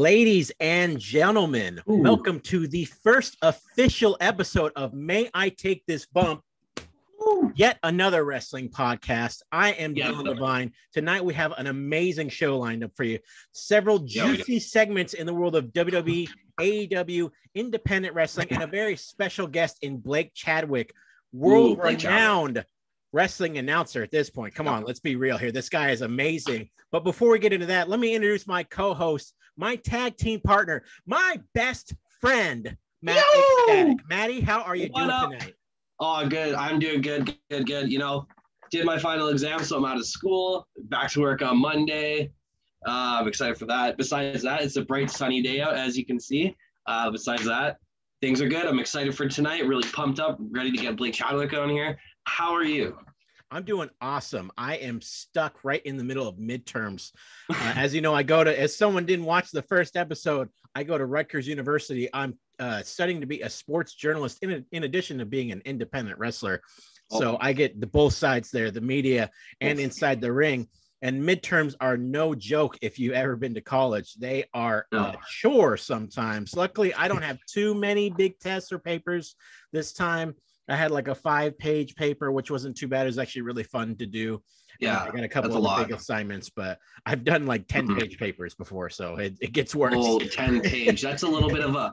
Ladies and gentlemen, welcome to the first official episode of May I Take This Bump? Yet another wrestling podcast. I am Dillon Divine. Tonight we have an amazing show lined up for you. Several juicy segments in the world of WWE, AEW, independent wrestling, and a very special guest in Blake Chadwick, world-renowned wrestling announcer at this point. Come on, let's be real here. This guy is amazing. But before we get into that, let me introduce my co-host, my tag team partner, my best friend, Matt XStatic. Matty, how are you doing tonight? Oh, good. I'm doing good. You know, did my final exam, so I'm out of school. Back to work on Monday. I'm excited for that. Besides that, it's a bright, sunny day out, as you can see. Besides that, things are good. I'm excited for tonight. Really pumped up. Ready to get Blake Chadwick on here. How are you? I'm doing awesome. I am stuck right in the middle of midterms. As you know, as someone didn't watch the first episode, I go to Rutgers University. I'm studying to be a sports journalist in addition to being an independent wrestler. So I get both sides there, the media and inside the ring. And midterms are no joke if you've ever been to college. They are a chore sometimes. Luckily, I don't have too many big tests or papers this time. I had like a 5-page paper, which wasn't too bad. It was actually really fun to do. Yeah, I got a couple of big assignments, but I've done like 10-page papers before, so it gets worse. Oh, 10-page. That's a little bit of a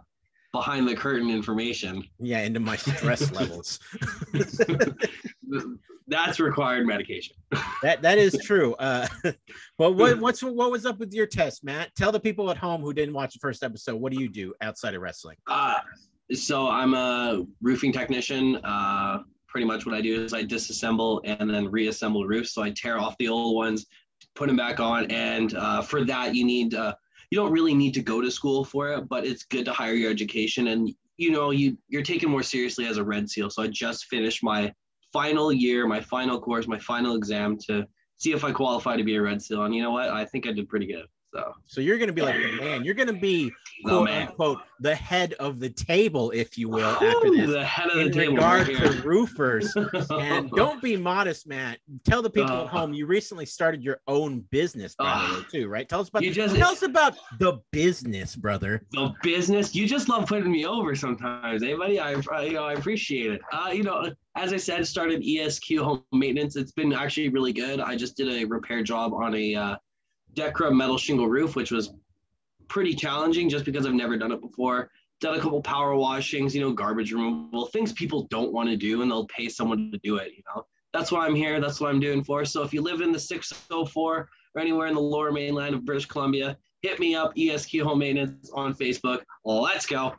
behind the curtain information. Yeah, into my stress levels. That's required medication. That is true. But what was up with your test, Matt? Tell the people at home who didn't watch the first episode, what do you do outside of wrestling? So I'm a roofing technician. Pretty much what I do is I disassemble and then reassemble roofs. So I tear off the old ones, put them back on. And for that, you don't really need to go to school for it, but it's good to hire your education. And, you know, you're taken more seriously as a Red Seal. So I just finished my final year, my final course, my final exam to see if I qualify to be a Red Seal. And you know what? I think I did pretty good. So you're going to be like the man. You're going to be, quote unquote, the head of the table, if you will, after this. The head of the table. In regard to roofers. And don't be modest, Matt. Tell the people at home you recently started your own business, by the way, too, right? Tell us about the business, brother. The business. You just love putting me over sometimes, eh, buddy? I appreciate it. As I said, started ESQ Home Maintenance. It's been actually really good. I just did a repair job on a Decra metal shingle roof, which was pretty challenging just because I've never done it before. Done a couple power washings, garbage removal, things people don't want to do, and they'll pay someone to do it. That's why I'm here. That's what I'm doing for. So if you live in the 604 or anywhere in the lower mainland of British Columbia, hit me up, ESQ Home Maintenance on Facebook. Let's go.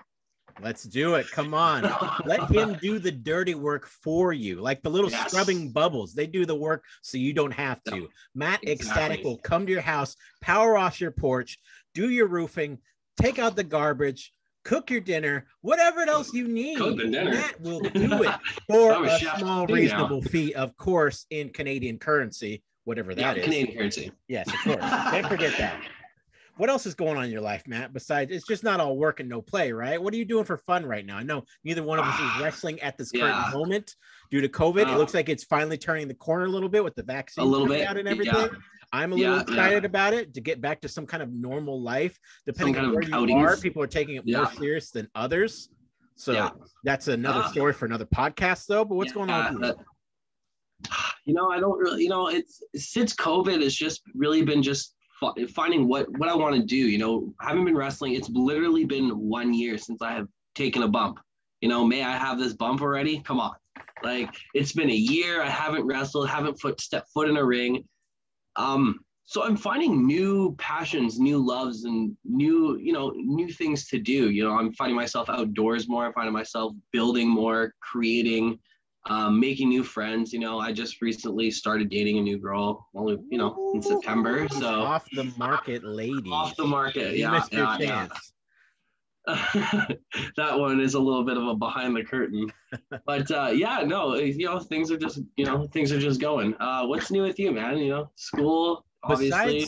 Let's do it. Come on. Let him do the dirty work for you. Like the little scrubbing bubbles. They do the work so you don't have to. Matt XStatic will come to your house, power wash your porch, do your roofing, take out the garbage, cook your dinner, whatever else you need. Matt will do it for a small, reasonable fee, of course, in Canadian currency, whatever that is. Canadian currency. Yes, of course. Can't forget that. What else is going on in your life, Matt? Besides, it's just not all work and no play, right? What are you doing for fun right now? I know neither one of us is wrestling at this current moment due to COVID. It looks like it's finally turning the corner a little bit with the vaccine coming out and everything. Yeah. I'm a little excited about it to get back to some kind of normal life. Depending on where you are, people are taking it more serious than others. So that's another story for another podcast, though. But what's going on with you? I don't really, it's since COVID, it's just really been just finding what I want to do. I haven't been wrestling. It's literally been 1 year since I have taken a bump. May I have this bump already? Come on. Like, it's been a year. I haven't wrestled, haven't stepped foot in a ring. So I'm finding new passions, new loves, and new things to do. I'm finding myself outdoors more. I'm finding myself building more, creating, making new friends. I just recently started dating a new girl, only, in September. So off the market lady. Off the market. You missed your chance. That one is a little bit of a behind the curtain, but things are just going. What's new with you, man? School, obviously.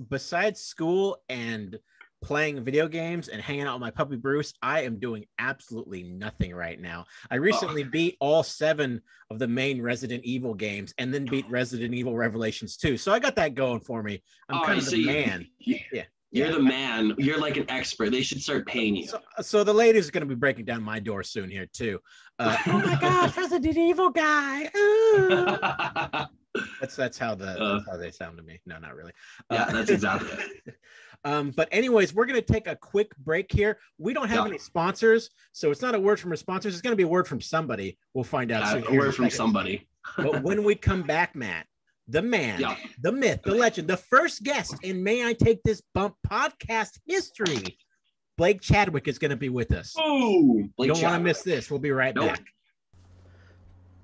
Besides school and playing video games and hanging out with my puppy Bruce, I am doing absolutely nothing right now. I recently beat all 7 of the main Resident Evil games and then beat Resident Evil Revelations 2. So I got that going for me. I'm kind of the man. You're the man. You're like an expert. They should start paying you. So the ladies are going to be breaking down my door soon here too. Oh my gosh, Resident Evil guy. That's how they sound to me. No, not really. Yeah, that's exactly it. But anyways, we're going to take a quick break here. We don't have any sponsors, so it's not a word from our sponsors. It's going to be a word from somebody. We'll find out soon. A word from somebody. But when we come back, Matt, the man, the myth, the legend, the first guest in May I Take This Bump podcast history, Blake Chadwick is going to be with us. Oh, you don't want to miss this. We'll be right back.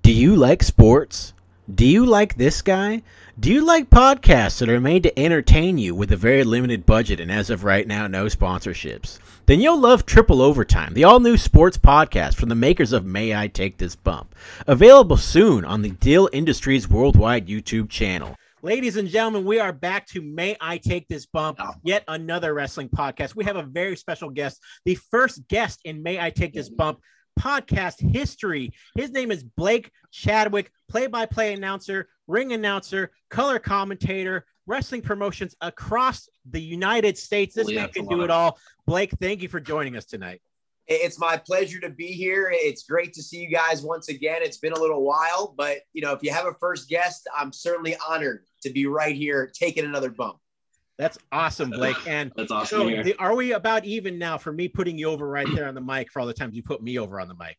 Do you like sports? Do you like this guy? Do you like podcasts that are made to entertain you with a very limited budget and as of right now, no sponsorships? Then you'll love Triple Overtime, the all-new sports podcast from the makers of May I Take This Bump. Available soon on the Dillon Industries Worldwide YouTube channel. Ladies and gentlemen, we are back to May I Take This Bump, yet another wrestling podcast. We have a very special guest, the first guest in May I Take This Bump podcast history. His name is Blake Chadwick, play-by-play announcer, ring announcer, color commentator, wrestling promotions across the United States. This man can do it all. Blake, thank you for joining us tonight. It's my pleasure to be here. It's great to see you guys once again. It's been a little while, but if you have a first guest, I'm certainly honored to be right here taking another bump. That's awesome, Blake. And that's awesome. So are we about even now for me putting you over right there on the mic for all the times you put me over on the mic?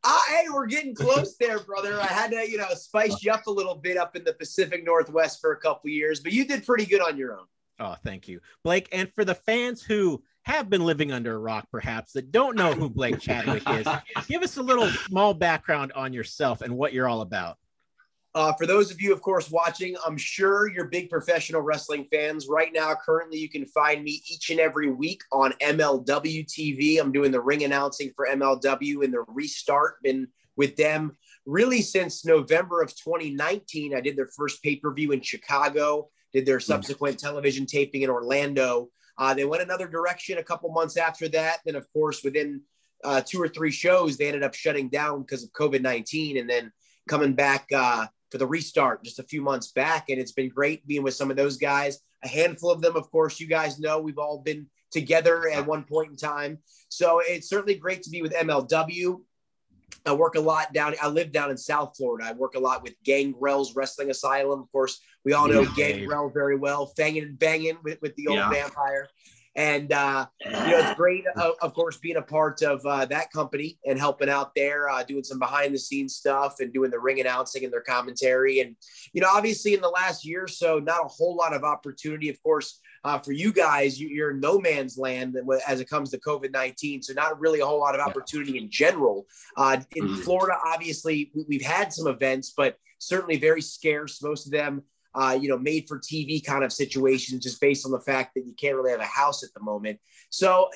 Hey, we're getting close there, brother. I had to, spice you up a little bit up in the Pacific Northwest for a couple years, but you did pretty good on your own. Oh, thank you, Blake. And for the fans who have been living under a rock, perhaps, that don't know who Blake Chadwick is, give us a little small background on yourself and what you're all about. For those of you, of course, watching, I'm sure you're big professional wrestling fans. Right now, currently, you can find me each and every week on MLW TV. I'm doing the ring announcing for MLW and the restart. Been with them really since November of 2019. I did their first pay-per-view in Chicago, did their subsequent television taping in Orlando. They went another direction a couple months after that. Then, of course, within 2 or 3 shows, they ended up shutting down because of COVID-19 and then coming back for the restart just a few months back. And it's been great being with some of those guys. A handful of them, of course, you guys know we've all been together at one point in time. So it's certainly great to be with MLW. I work a lot I live down in South Florida. I work a lot with Gangrel's Wrestling Asylum. Of course, we all know Gangrel very well, fanging and banging with the old vampire. And, it's great, of course, being a part of that company and helping out there, doing some behind the scenes stuff and doing the ring announcing and their commentary. And, obviously in the last year or so, not a whole lot of opportunity, of course, for you guys. You're in no man's land as it comes to COVID-19. So not really a whole lot of opportunity in general. In Florida, obviously, we've had some events, but certainly very scarce. Most of them made for TV kind of situations, just based on the fact that you can't really have a house at the moment. So,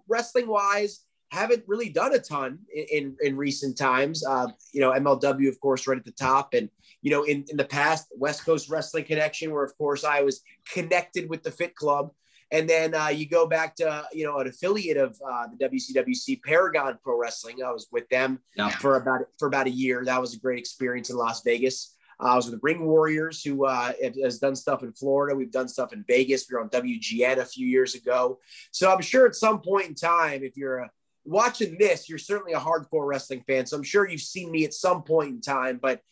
wrestling wise, haven't really done a ton in recent times. MLW, of course, right at the top. And, in the past, West Coast Wrestling Connection, where, of course, I was connected with the Fit Club. And then you go back to, an affiliate of the WCWC, Paragon Pro Wrestling. I was with them for about a year. That was a great experience in Las Vegas. I was with the Ring Warriors, who has done stuff in Florida. We've done stuff in Vegas. We were on WGN a few years ago. So I'm sure at some point in time, if you're watching this, you're certainly a hardcore wrestling fan. So I'm sure you've seen me at some point in time, but,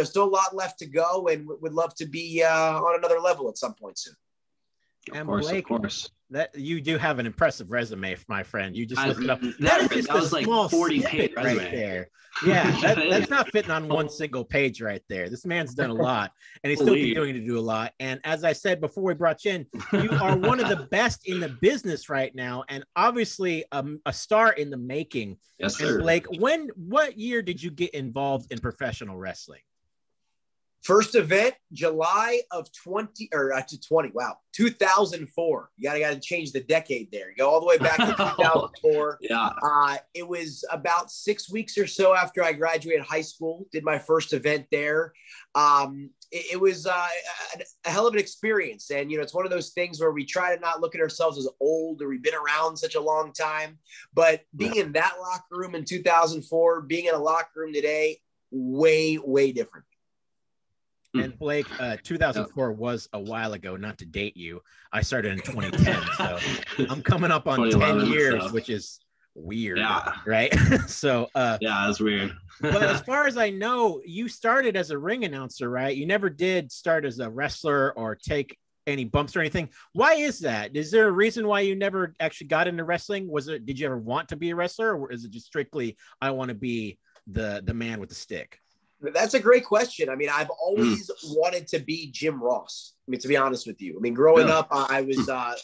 still a lot left to go and would love to be on another level at some point soon. And Blake, of course. That you do have an impressive resume, my friend. You just looked it up. That was like 40 pages right there. Yeah, that's not fitting on one single page right there. This man's done a lot, and he's still continuing to do a lot. And as I said before we brought you in, you are one of the best in the business right now, and obviously a star in the making. Yes, sir. And Blake, what year did you get involved in professional wrestling? First event, July of 2004. You got to change the decade there. You go all the way back to 2004. It was about 6 weeks or so after I graduated high school, did my first event there. It was a hell of an experience. And, it's one of those things where we try to not look at ourselves as old or we've been around such a long time. But being in that locker room in 2004, being in a locker room today, way, way different. And Blake, 2004 was a while ago, not to date you. I started in 2010, so I'm coming up on 10 years, which is weird, right? So that's weird. But as far as I know, you started as a ring announcer, right? You never did start as a wrestler or take any bumps or anything. Why is that? Is there a reason why you never actually got into wrestling? Did you ever want to be a wrestler, or is it just strictly I want to be the man with the stick? That's a great question. I mean, I've always wanted to be Jim Ross. I mean, to be honest with you. I mean, growing up, I was, I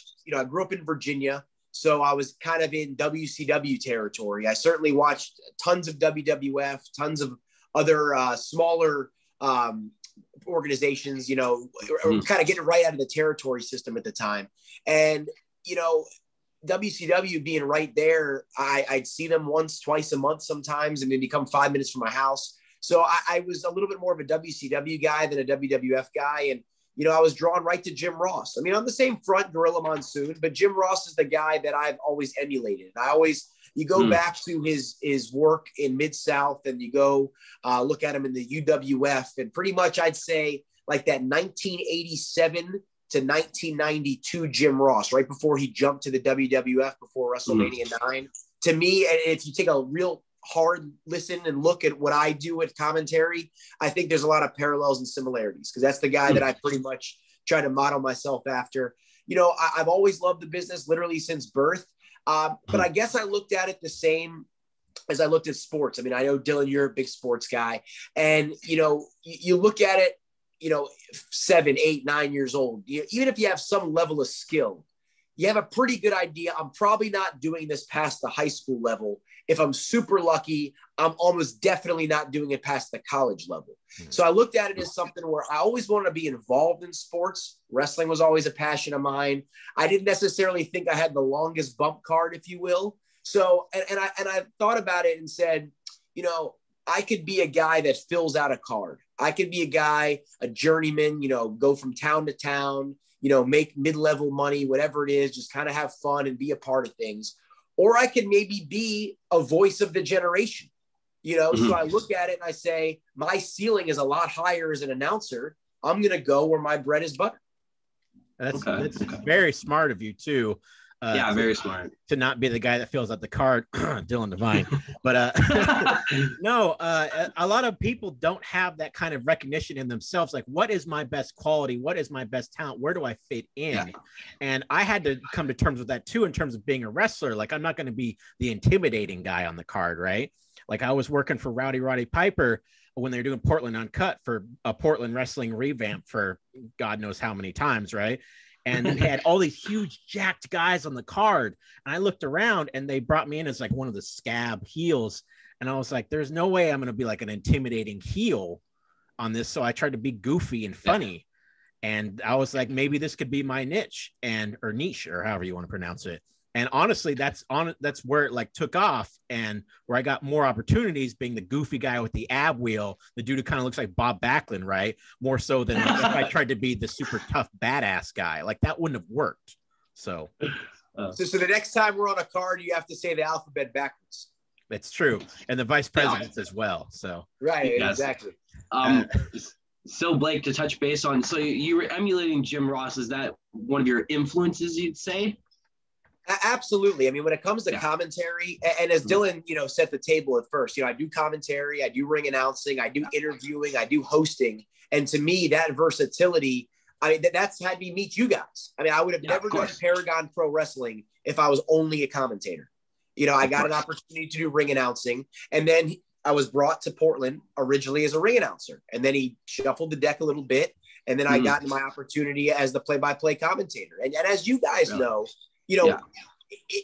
grew up in Virginia, so I was kind of in WCW territory. I certainly watched tons of WWF, tons of other smaller organizations, kind of getting right out of the territory system at the time. And, WCW being right there, I'd see them once, twice a month sometimes, and they'd come 5 minutes from my house. So I was a little bit more of a WCW guy than a WWF guy. And, I was drawn right to Jim Ross. I mean, on the same front, Gorilla Monsoon, but Jim Ross is the guy that I've always emulated. You go back to his work in Mid-South, and you go look at him in the UWF, and pretty much I'd say like that 1987 to 1992 Jim Ross, right before he jumped to the WWF before WrestleMania 9. To me, and if you take a real hard listen and look at what I do at commentary, I think there's a lot of parallels and similarities, because that's the guy that I pretty much try to model myself after. I've always loved the business literally since birth. But I guess I looked at it the same as I looked at sports. I mean, I know, Dillon, you're a big sports guy, and, you look at it, 7, 8, 9 years old, even if you have some level of skill, you have a pretty good idea. I'm probably not doing this past the high school level. If I'm super lucky, I'm almost definitely not doing it past the college level. So I looked at it as something where I always wanted to be involved in sports. Wrestling was always a passion of mine. I didn't necessarily think I had the longest bump card, if you will. So, and I thought about it and said, I could be a guy that fills out a card. I could be a guy, a journeyman, go from town to town, make mid-level money, whatever it is, just kind of have fun and be a part of things. Or I could maybe be a voice of the generation, So I look at it and I say, my ceiling is a lot higher as an announcer. I'm going to go where my bread is buttered. That's very smart of you too. Very smart. To not be the guy that fills out the card, Dillon Divine. But no, a lot of people don't have that kind of recognition in themselves. Like, what is my best quality? What is my best talent? Where do I fit in? Yeah. And I had to come to terms with that too, in terms of being a wrestler. Like, I'm not going to be the intimidating guy on the card, right? Like, I was working for Roddy Piper when they were doing Portland Uncut for a Portland wrestling revamp for God knows how many times, right? And they had all these huge jacked guys on the card. And I looked around and they brought me in as like one of the scab heels. And I was like, there's no way I'm going to be like an intimidating heel on this. So I tried to be goofy and funny. And I was like, maybe this could be my niche or niche, or however you want to pronounce it. And honestly, that's where it like took off, and where I got more opportunities being the goofy guy with the ab wheel, the dude who kind of looks like Bob Backlund, right? More so than if I tried to be the super tough badass guy. Like, that wouldn't have worked. So the next time we're on a card, you have to say the alphabet backwards. It's true. And the vice presidents as well. So right, exactly. So Blake, to touch base on, so you were emulating Jim Ross. Is that one of your influences, you'd say? Absolutely. I mean, when it comes to commentary, and as Dillon, set the table at first, I do commentary, I do ring announcing, I do interviewing, I do hosting. And to me, that versatility, I mean, that's had me meet you guys. I mean, I would have never done Paragon Pro Wrestling if I was only a commentator. I got an opportunity to do ring announcing, and then I was brought to Portland originally as a ring announcer. And then he shuffled the deck a little bit. And then I got my opportunity as the play-by-play commentator. And as you guys know,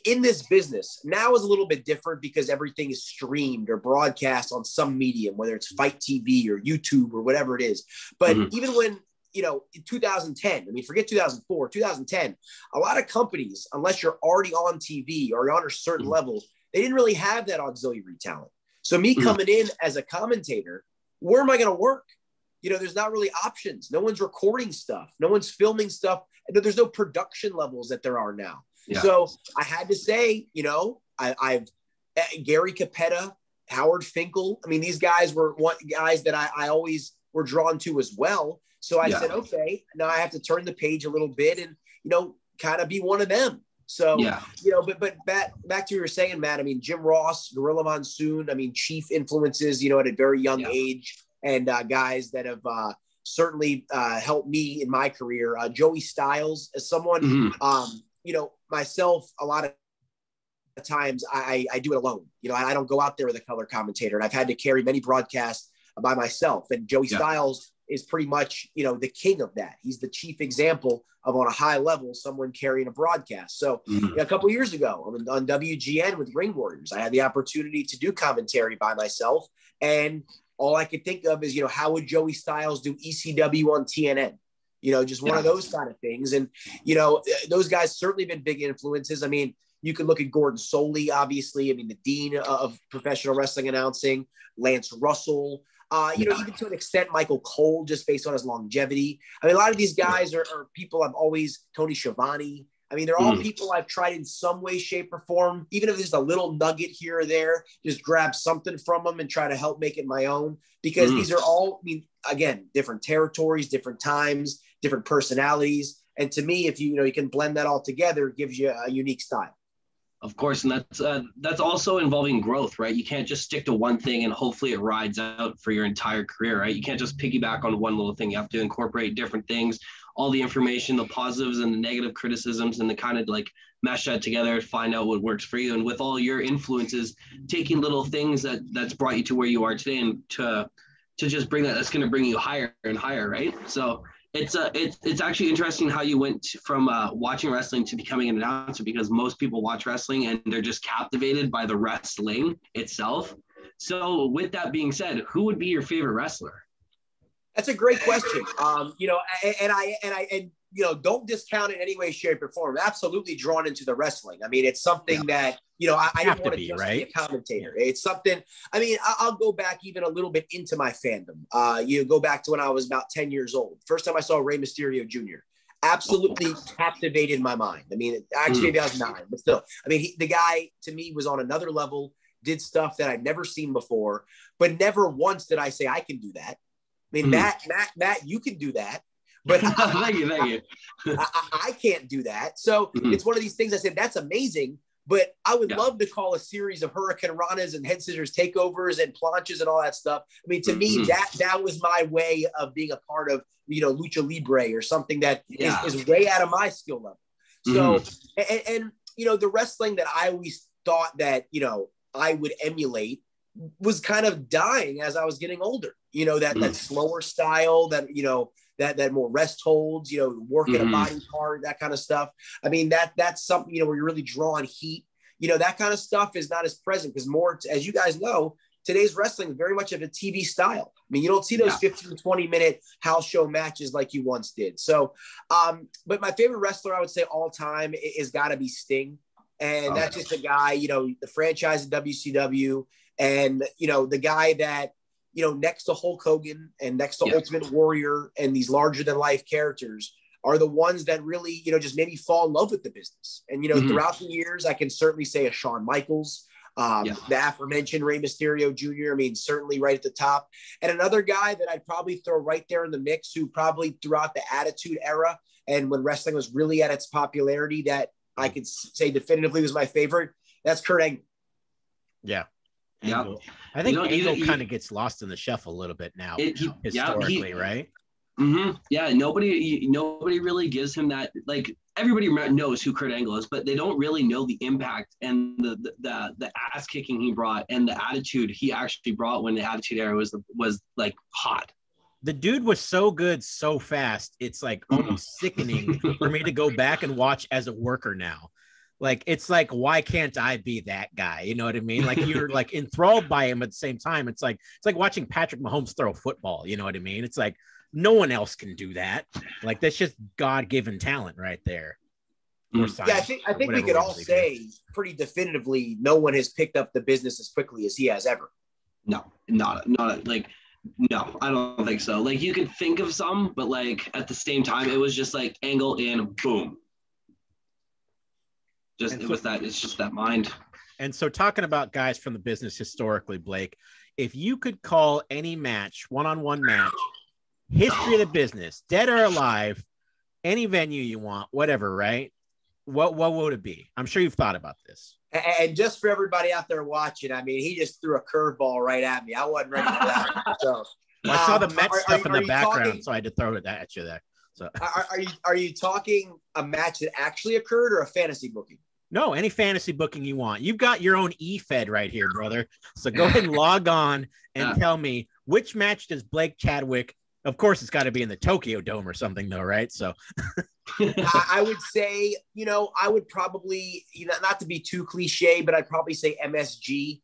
in this business now is a little bit different because everything is streamed or broadcast on some medium, whether it's Fight TV or YouTube or whatever it is. But even when, in 2010, I mean, forget 2004, 2010, a lot of companies, unless you're already on TV or you're on a certain level, they didn't really have that auxiliary talent. So me coming in as a commentator, where am I going to work? There's not really options. No one's recording stuff. No one's filming stuff. There's no production levels that there are now. Yeah. So I had to say, I've Gary Capetta, Howard Finkel. I mean, these guys were guys that I always were drawn to as well. So I said, okay, now I have to turn the page a little bit and, kind of be one of them. So, but back to what you were saying, Matt, I mean, Jim Ross, Gorilla Monsoon, I mean, chief influences, at a very young age, and guys that have certainly helped me in my career. Joey Styles, as someone, myself, a lot of times I do it alone. I don't go out there with a color commentator, and I've had to carry many broadcasts by myself. And Joey Styles is pretty much, the king of that. He's the chief example of, on a high level, someone carrying a broadcast. So a couple of years ago on WGN with Ring Warriors, I had the opportunity to do commentary by myself. And all I could think of is, how would Joey Styles do ECW on TNN? Just one of those kind of things. And, those guys certainly been big influences. I mean, you could look at Gordon Soley, obviously. I mean, the dean of professional wrestling announcing, Lance Russell, even to an extent, Michael Cole, just based on his longevity. I mean, a lot of these guys are people I've always, Tony Schiavone. I mean, they're all people I've tried in some way, shape, or form, even if there's a little nugget here or there, just grab something from them and try to help make it my own. Because these are all, I mean, again, different territories, different times, different personalities. And to me, if you can blend that all together, it gives you a unique style. Of course, and that's also involving growth, right? You can't just stick to one thing and hopefully it rides out for your entire career, right? You can't just piggyback on one little thing. You have to incorporate different things, all the information, the positives and the negative criticisms, and to kind of like mesh that together, find out what works for you. And with all your influences, taking little things that's brought you to where you are today, and to just bring that's going to bring you higher and higher, right? So it's actually interesting how you went from watching wrestling to becoming an announcer, because most people watch wrestling and they're just captivated by the wrestling itself. So with that being said, who would be your favorite wrestler? That's a great question. Don't discount it in any way, shape, or form. I'm absolutely drawn into the wrestling. I mean, it's something that, I didn't want to just be a commentator. It's something, I mean, I'll go back even a little bit into my fandom. Go back to when I was about 10 years old. First time I saw Rey Mysterio Jr. Absolutely captivated my mind. I mean, actually, maybe I was 9, but still. I mean, the guy, to me, was on another level, did stuff that I'd never seen before, but never once did I say, I can do that. I mean, Matt, you can do that. But thank you. I can't do that. So it's one of these things I said, that's amazing, but I would love to call a series of Hurricane Ranas and head scissors takeovers and planches and all that stuff. I mean, to me, that was my way of being a part of, Lucha Libre or something that is way out of my skill level. So, and the wrestling that I always thought that, I would emulate was kind of dying as I was getting older, that slower style that, that more rest holds, working a body part, that kind of stuff. I mean, that's something, where you're really drawing heat, that kind of stuff is not as present, because more, as you guys know, today's wrestling is very much of a TV style. I mean, you don't see those 15, 20-minute house show matches like you once did. So, but my favorite wrestler, I would say all time, is got to be Sting. And that's just a guy, the franchise in WCW, and, the guy that, next to Hulk Hogan and next to Ultimate Warrior and these larger than life characters are the ones that really, just made me fall in love with the business. And, throughout the years, I can certainly say a Shawn Michaels, the aforementioned Rey Mysterio Jr., I mean, certainly right at the top. And another guy that I'd probably throw right there in the mix, who probably throughout the Attitude Era and when wrestling was really at its popularity, that I could say definitively was my favorite, that's Kurt Angle. Yeah. Angle. I think Angle kind of gets lost in the shuffle a little bit now, historically, right? Yeah, nobody really gives him that. Like, everybody knows who Kurt Angle is, but they don't really know the impact and the ass kicking he brought and the attitude he actually brought when the Attitude Era was like hot. The dude was so good so fast, it's like almost sickening for me to go back and watch as a worker now. Like, it's like, why can't I be that guy? You know what I mean? Like, you're like enthralled by him at the same time. It's like watching Patrick Mahomes throw a football. You know what I mean? It's like, no one else can do that. Like, that's just God-given talent right there. Yeah, I think we could all say pretty definitively, no one has picked up the business as quickly as he has ever. No, not like, no, I don't think so. Like, you could think of some, but like at the same time, it was just like Angle and boom. It's just that mind. And so, talking about guys from the business historically, Blake, if you could call any match, one-on-one match, history of the business, dead or alive, any venue you want, whatever, right? What would it be? I'm sure you've thought about this. And just for everybody out there watching, I mean, he just threw a curveball right at me. I wasn't ready for that. So well, I saw the Mets stuff in the background, so I had to throw it at you there. So are you talking a match that actually occurred or a fantasy booking? No, any fantasy booking you want. You've got your own eFed right here, brother. So go ahead and log on and tell me which match does Blake Chadwick. Of course, it's got to be in the Tokyo Dome or something, though, right? So I would say, I would probably, not to be too cliche, but I'd probably say MSG,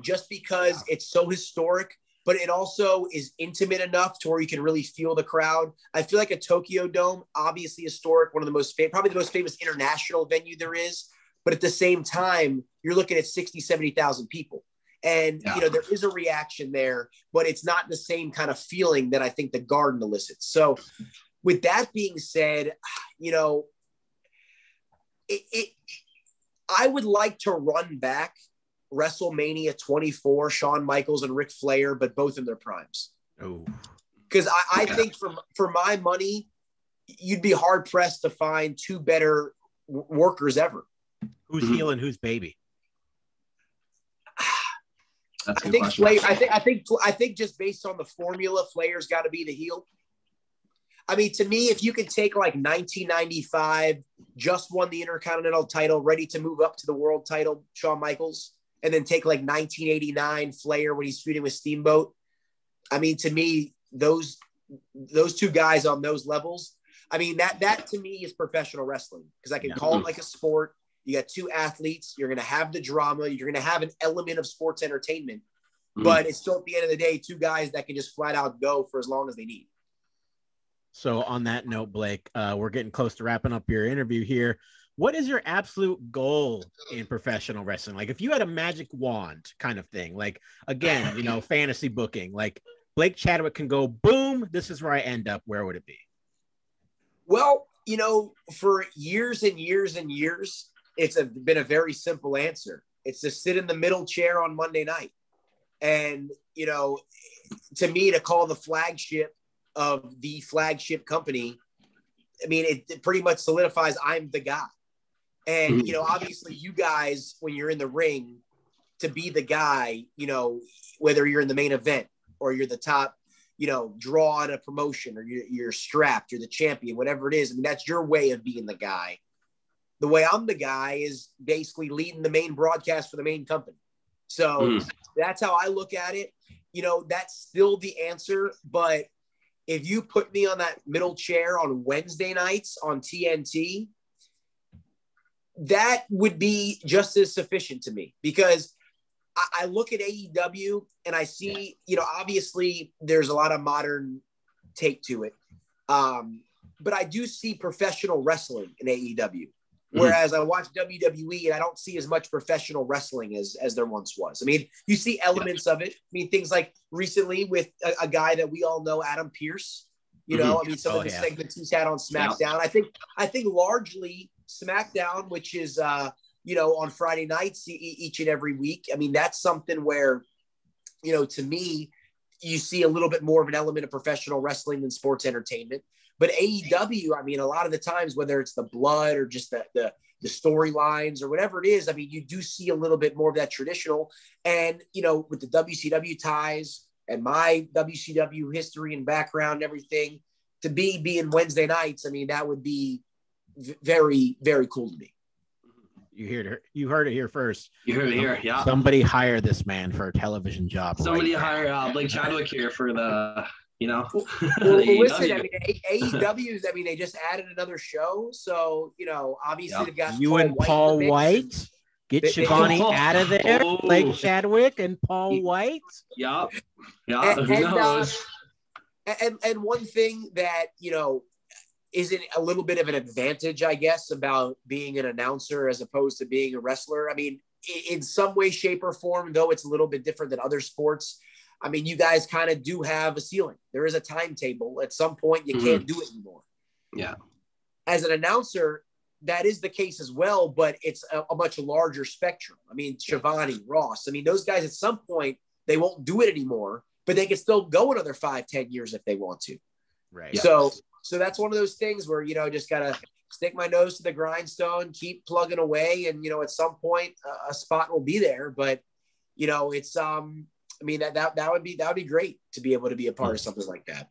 just because it's so historic, but it also is intimate enough to where you can really feel the crowd. I feel like a Tokyo Dome, obviously historic, one of the most probably the most famous international venue there is. But at the same time, you're looking at 60, 70,000 people. And, there is a reaction there, but it's not the same kind of feeling that I think the Garden elicits. So with that being said, I would like to run back WrestleMania 24, Shawn Michaels and Ric Flair, but both in their primes. Oh, because I think for my money, you'd be hard pressed to find two better workers ever. Who's heel and who's baby? That's a I good think question. I think just based on the formula, Flair's got to be the heel. I mean, to me, if you could take like 1995, just won the Intercontinental title, ready to move up to the world title, Shawn Michaels, and then take like 1989 Flair when he's feuding with Steamboat. I mean, to me, those two guys on those levels, I mean, that to me is professional wrestling, because I can call it like a sport. You got two athletes. You're going to have the drama. You're going to have an element of sports entertainment, but it's still at the end of the day, two guys that can just flat out go for as long as they need. So on that note, Blake, we're getting close to wrapping up your interview here. What is your absolute goal in professional wrestling? Like if you had a magic wand kind of thing, like again, fantasy booking, like Blake Chadwick can go, boom, this is where I end up. Where would it be? Well, for years and years and years, it's been a very simple answer. It's to sit in the middle chair on Monday night. And, to me, to call the flagship of the flagship company, I mean, it pretty much solidifies I'm the guy. And, obviously you guys, when you're in the ring, to be the guy, whether you're in the main event or you're the top, draw at a promotion, or you're strapped, you're the champion, whatever it is. I mean, that's your way of being the guy. The way I'm the guy is basically leading the main broadcast for the main company. So that's how I look at it. That's still the answer. But if you put me on that middle chair on Wednesday nights on TNT, that would be just as sufficient to me, because I look at AEW and I see, obviously there's a lot of modern take to it. But I do see professional wrestling in AEW. Whereas I watch WWE and I don't see as much professional wrestling as there once was. I mean, you see elements of it. I mean, things like recently with a guy that we all know, Adam Pearce, I mean, some of the segments he's had on SmackDown. I think largely SmackDown, which is, on Friday nights each and every week. I mean, that's something where, to me, you see a little bit more of an element of professional wrestling than sports entertainment. But AEW, I mean, a lot of the times, whether it's the blood or just the storylines or whatever it is, I mean, you do see a little bit more of that traditional. And, with the WCW ties and my WCW history and background and everything, to being Wednesday nights, I mean, that would be very, very cool to me. You heard it here first. You heard it here, yeah. Somebody hire this man for a television job. Somebody hire Blake Chadwick here for the... Well, listen, I mean, AEW's, I mean, they just added another show. So, obviously they've got you and Paul White. Get Shivani out of there. Blake Chadwick and Paul White. Yeah. Who knows? And one thing that, isn't a little bit of an advantage, I guess, about being an announcer as opposed to being a wrestler. I mean, in some way, shape, or form, though it's a little bit different than other sports, I mean, you guys kind of do have a ceiling. There is a timetable. At some point, you can't do it anymore. Yeah. As an announcer, that is the case as well, but it's a much larger spectrum. I mean, Shivani, Ross, I mean, those guys at some point, they won't do it anymore, but they can still go another 5-10 years if they want to. Right. So that's one of those things where, just got to stick my nose to the grindstone, keep plugging away. And, at some point a spot will be there, but it's, that would be great to be able to be a part of something like that.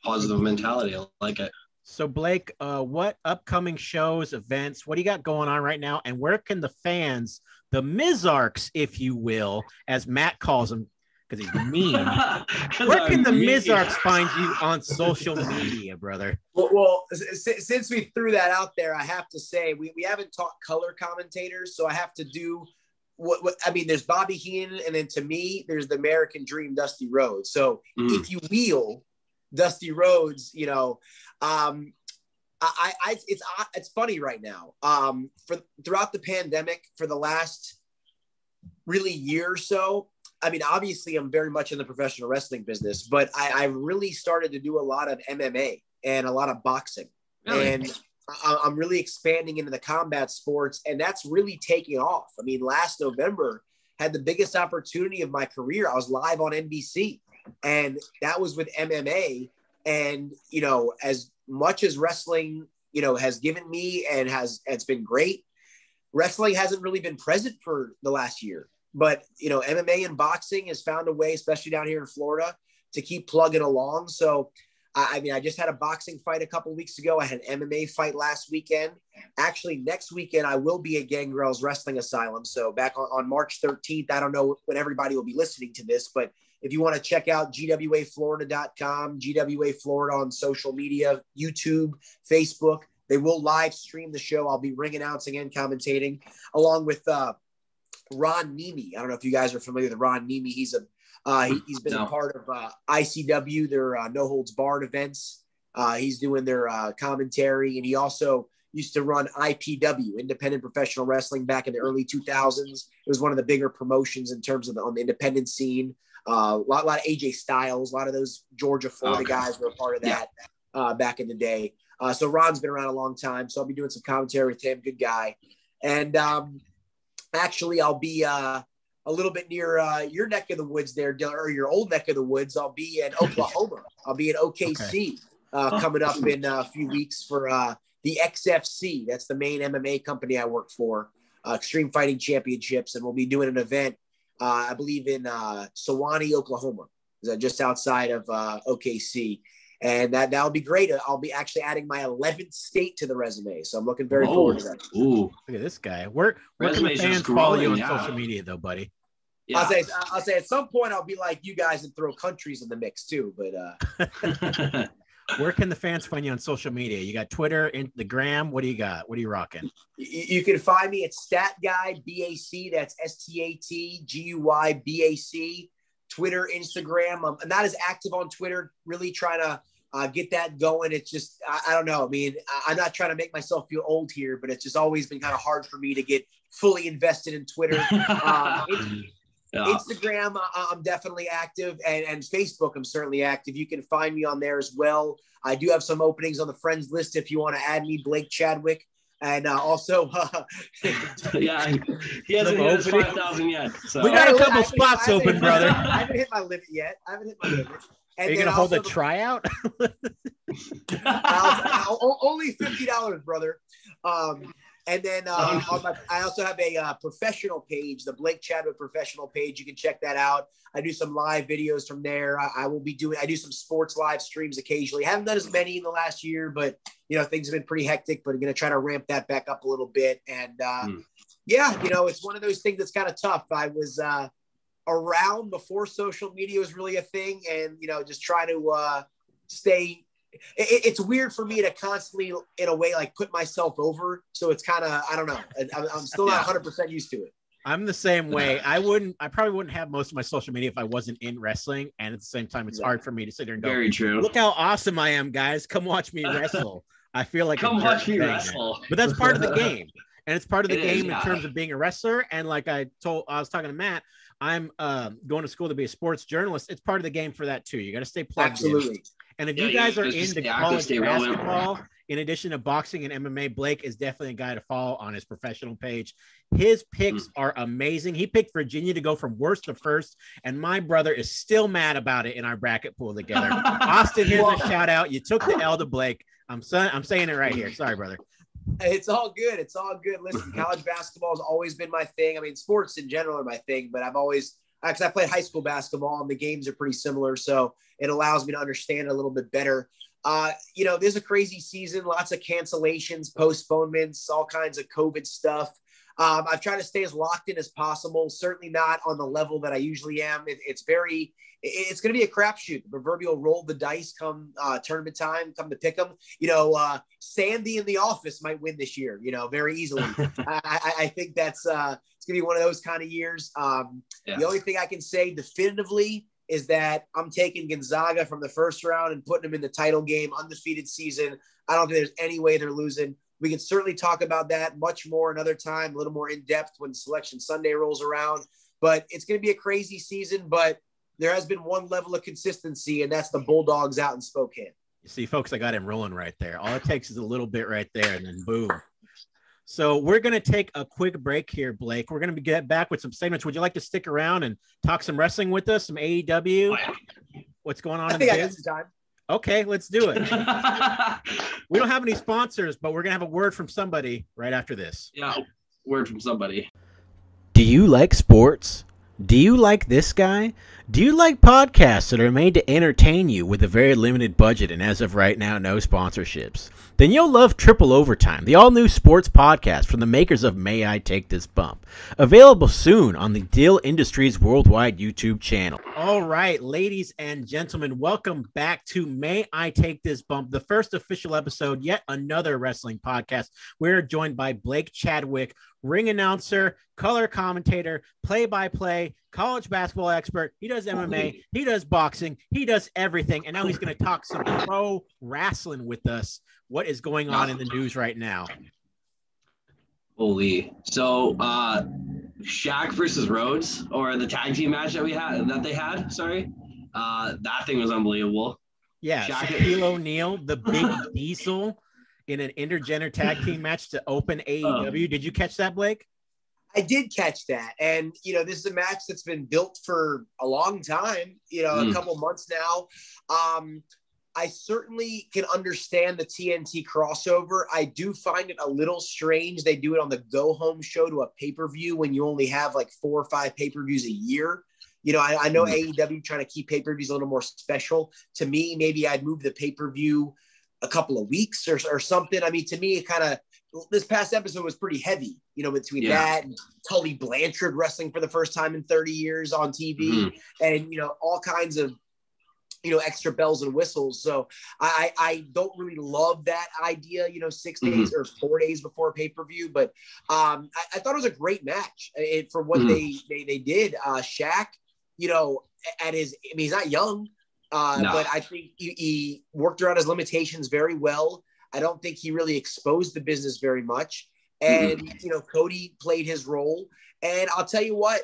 Positive mentality. I like it. So Blake, what upcoming shows, events, what do you got going on right now? And where can the fans, the Mizarks, if you will, as Matt calls them, because he's mean, where can the Mizarks find you on social media, brother? Well, since we threw that out there, I have to say we haven't taught color commentators, so I have to do what I mean, there's Bobby Heenan, and then to me, there's the American Dream, Dusty Rhodes. So if you wheel Dusty Rhodes, it's funny right now. Throughout the pandemic, for the last really year or so, I mean, obviously I'm very much in the professional wrestling business, but I really started to do a lot of MMA and a lot of boxing. Really? And I'm really expanding into the combat sports, and that's really taking off. I mean, last November had the biggest opportunity of my career. I was live on NBC, and that was with MMA. And, as much as wrestling, has given me and it's been great, wrestling hasn't really been present for the last year. But, MMA and boxing has found a way, especially down here in Florida, to keep plugging along. So, I just had a boxing fight a couple of weeks ago. I had an MMA fight last weekend. Actually, next weekend, I will be at Gangrel's Wrestling Asylum. So back on March 13th, I don't know when everybody will be listening to this, but if you want to check out gwaflorida.com, GWA Florida on social media, YouTube, Facebook, they will live stream the show. I'll be ring announcing and commentating along with Ron Nemi. I don't know if you guys are familiar with Ron Nemi. He's been a part of ICW, their No Holds Barred events. He's doing their commentary, and he also used to run IPW, Independent Professional Wrestling, back in the early 2000s. It was one of the bigger promotions in terms of on the independent scene. A lot of AJ Styles, a lot of those Georgia, Florida guys were a part of that back in the day. So Ron's been around a long time, so I'll be doing some commentary with him. Good guy. And actually, I'll be a little bit near your neck of the woods there, or your old neck of the woods. I'll be in Oklahoma. I'll be in OKC coming up in a few weeks for the XFC. That's the main MMA company I work for, Extreme Fighting Championships. And we'll be doing an event, I believe, in Sewanee, Oklahoma, just outside of OKC. And that'll be great. I'll be actually adding my 11th state to the resume. So I'm looking very forward to that. Ooh, look at this guy. Where can the fans follow you on social media, though, buddy? Yeah. I'll say at some point I'll be like you guys and throw countries in the mix too. But where can the fans find you on social media? You got Twitter, the gram. What do you got? What are you rocking? You can find me at StatGuy BAC. That's StatGuy BAC. Twitter, Instagram. I'm not as active on Twitter. Really trying to get that going. It's just, I don't know. I mean, I'm not trying to make myself feel old here, but it's just always been kind of hard for me to get fully invested in Twitter. Instagram, I'm definitely active, and Facebook, I'm certainly active. You can find me on there as well. I do have some openings on the friends list if you want to add me, Blake Chadwick. And also, he hasn't hit his 5,000 yet. So. We got a couple spots open, brother. I haven't hit my limit yet. And are you going to hold a tryout? Only $50, brother. And then I also have a professional page, the Blake Chadwick professional page. You can check that out. I do some live videos from there. I do some sports live streams occasionally. I haven't done as many in the last year, but things have been pretty hectic, but I'm going to try to ramp that back up a little bit. And it's one of those things that's kind of tough. I was around before social media was really a thing, and just try to stay. It's weird for me to constantly, in a way, like put myself over. So it's kind of, I don't know. I'm still not 100% used to it. I'm the same way. I probably wouldn't have most of my social media if I wasn't in wrestling. And at the same time, it's hard for me to sit there and go, very true. Look how awesome I am, guys. Come watch me wrestle. I feel like come watch me wrestle. But that's part of the game. And it's part of the game in terms of being a wrestler. And like I was talking to Matt, I'm going to school to be a sports journalist. It's part of the game for that too. You got to stay plugged in. And if you guys are into college basketball in addition to boxing and MMA, Blake is definitely a guy to follow on his professional page. His picks are amazing. He picked Virginia to go from worst to first, and my brother is still mad about it in our bracket pool together. Austin, here's a shout out. You took the L to Blake. I'm saying it right here. Sorry, brother. It's all good. It's all good. Listen, college basketball has always been my thing. I mean, sports in general are my thing, but I've always actually I played high school basketball, and the games are pretty similar, so it allows me to understand it a little bit better. This is a crazy season, lots of cancellations, postponements, all kinds of COVID stuff. I've tried to stay as locked in as possible, certainly not on the level that I usually am. It's going to be a crapshoot. The proverbial roll the dice come tournament time, come to pick them. Sandy in the office might win this year, very easily. I think that's it's going to be one of those kind of years. The only thing I can say definitively is that I'm taking Gonzaga from the first round and putting them in the title game, undefeated season. I don't think there's any way they're losing. We can certainly talk about that much more another time, a little more in depth when Selection Sunday rolls around. But it's going to be a crazy season, but there has been one level of consistency, and that's the Bulldogs out in Spokane. You see, folks, I got him rolling right there. All it takes is a little bit right there, and then boom. So we're going to take a quick break here, Blake. We're going to get back with some segments. Would you like to stick around and talk some wrestling with us, some AEW? What's going on in the biz? Time. Okay, let's do it. We don't have any sponsors, but we're going to have a word from somebody right after this. Yeah, word from somebody. Do you like sports? Do you like this guy? Do you like podcasts that are made to entertain you with a very limited budget and as of right now, no sponsorships? Then you'll love Triple Overtime, the all-new sports podcast from the makers of May I Take This Bump. Available soon on the Dill Industries Worldwide YouTube channel. All right, ladies and gentlemen, welcome back to May I Take This Bump, the first official episode, yet another wrestling podcast. We're joined by Blake Chadwick, ring announcer, color commentator, play-by-play, college basketball expert. He does MMA, he does boxing, he does everything, and now he's going to talk some pro wrestling with us. What is going on in the news right now? Holy. So, Shaq versus Rhodes, or the tag team match that they had, that thing was unbelievable. Yeah, Shaquille O'Neal, the Big Diesel, in an intergender tag team match to open AEW. Did you catch that, Blake? I did catch that. And, this is a match that's been built for a long time, a couple months now. I certainly can understand the TNT crossover. I do find it a little strange. They do it on the go home show to a pay-per-view when you only have like 4 or 5 pay-per-views a year. I know AEW trying to keep pay-per-views a little more special. To me, maybe I'd move the pay-per-view a couple of weeks or something. I mean, to me, it kind of, this past episode was pretty heavy, between that and Tully Blanchard wrestling for the first time in 30 years on TV and, all kinds of, extra bells and whistles. So I don't really love that idea, 6 days or 4 days before pay-per-view, but I thought it was a great match for what they did. Shaq, at his, he's not young, but I think he worked around his limitations very well. I don't think he really exposed the business very much. And, Cody played his role. And I'll tell you what,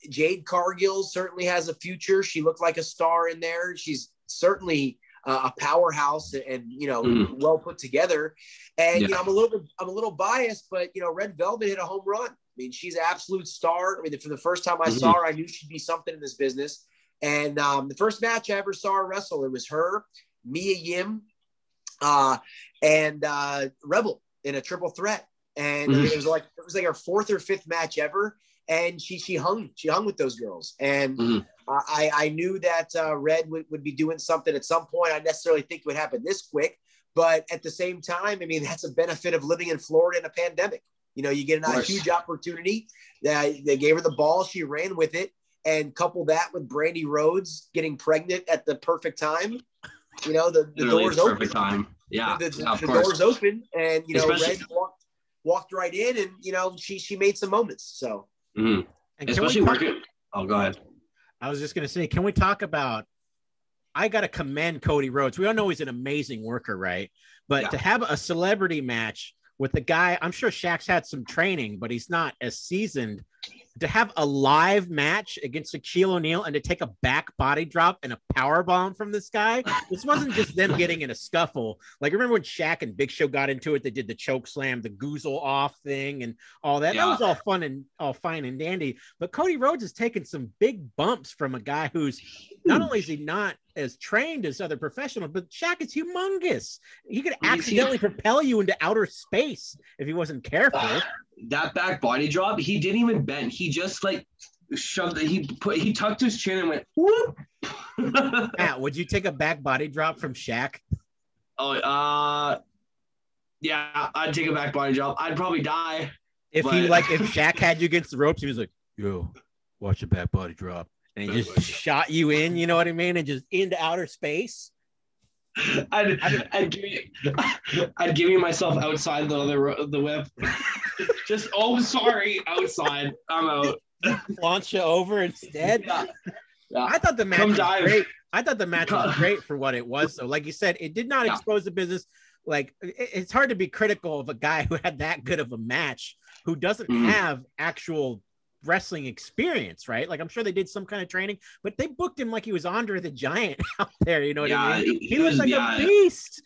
Jade Cargill certainly has a future. She looked like a star in there. She's certainly a powerhouse and well put together. And I'm a little biased, but Red Velvet hit a home run. I mean, she's an absolute star. I mean, from the first time I saw her, I knew she'd be something in this business. And the first match I ever saw her wrestle, it was her, Mia Yim, and Rebel in a triple threat. And it was like her 4th or 5th match ever. And she hung with those girls. And I knew that Red would be doing something at some point. I necessarily think it would happen this quick, but at the same time, I mean, that's a benefit of living in Florida in a pandemic. You get a huge opportunity. They gave her the ball. She ran with it, and couple that with Brandy Rhodes getting pregnant at the perfect time. The door's open. Perfect time. Yeah, the door's open, and Red walked right in, and she made some moments. So. And especially working. Oh, go ahead. I was just going to say, can we talk about, I got to commend Cody Rhodes. We all know he's an amazing worker, right? But to have a celebrity match with the guy, I'm sure Shaq's had some training, but he's not as seasoned to have a live match against Shaquille O'Neal and to take a back body drop and a power bomb from this guy. This wasn't just them getting in a scuffle. Like, remember when Shaq and Big Show got into it? They did the choke slam, the goozle off thing, and all that. That was all fun and all fine and dandy. But Cody Rhodes has taken some big bumps from a guy who's not only is he not as trained as other professionals, but Shaq is humongous. He could accidentally propel you into outer space if he wasn't careful. That back body drop, he didn't even bend. He just like shoved it. He tucked his chin and went whoop. Matt, would you take a back body drop from Shaq? Oh, yeah, I'd take a back body drop. I'd probably die. If Shaq had you against the ropes, he was like, "Yo, watch the back body drop," and he just shot you in. You know what I mean? And just into outer space. I'd give you myself outside the whip. Just sorry, outside. I'm out. Launch you over instead. Yeah. I thought the match was great. I thought the match was great for what it was. So, like you said, it did not expose the business. Like, it's hard to be critical of a guy who had that good of a match, who doesn't have actual wrestling experience, right? Like, I'm sure they did some kind of training, but they booked him like he was Andre the Giant out there. You know what I mean? He was like a beast.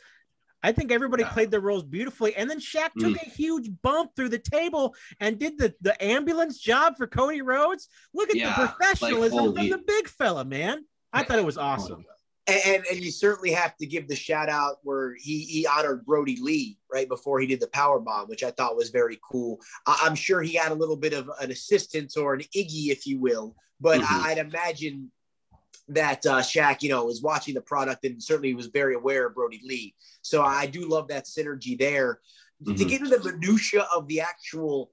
I think everybody played their roles beautifully. And then Shaq took a huge bump through the table and did the ambulance job for Cody Rhodes. Look at the professionalism from the big fella, man. I thought it was awesome. And you certainly have to give the shout out where he honored Brody Lee right before he did the power bomb, which I thought was very cool. I'm sure he had a little bit of an assistance or an Iggy, if you will, but I'd imagine that Shaq, was watching the product and certainly was very aware of Brody Lee. So I do love that synergy there. To get into the minutia of the actual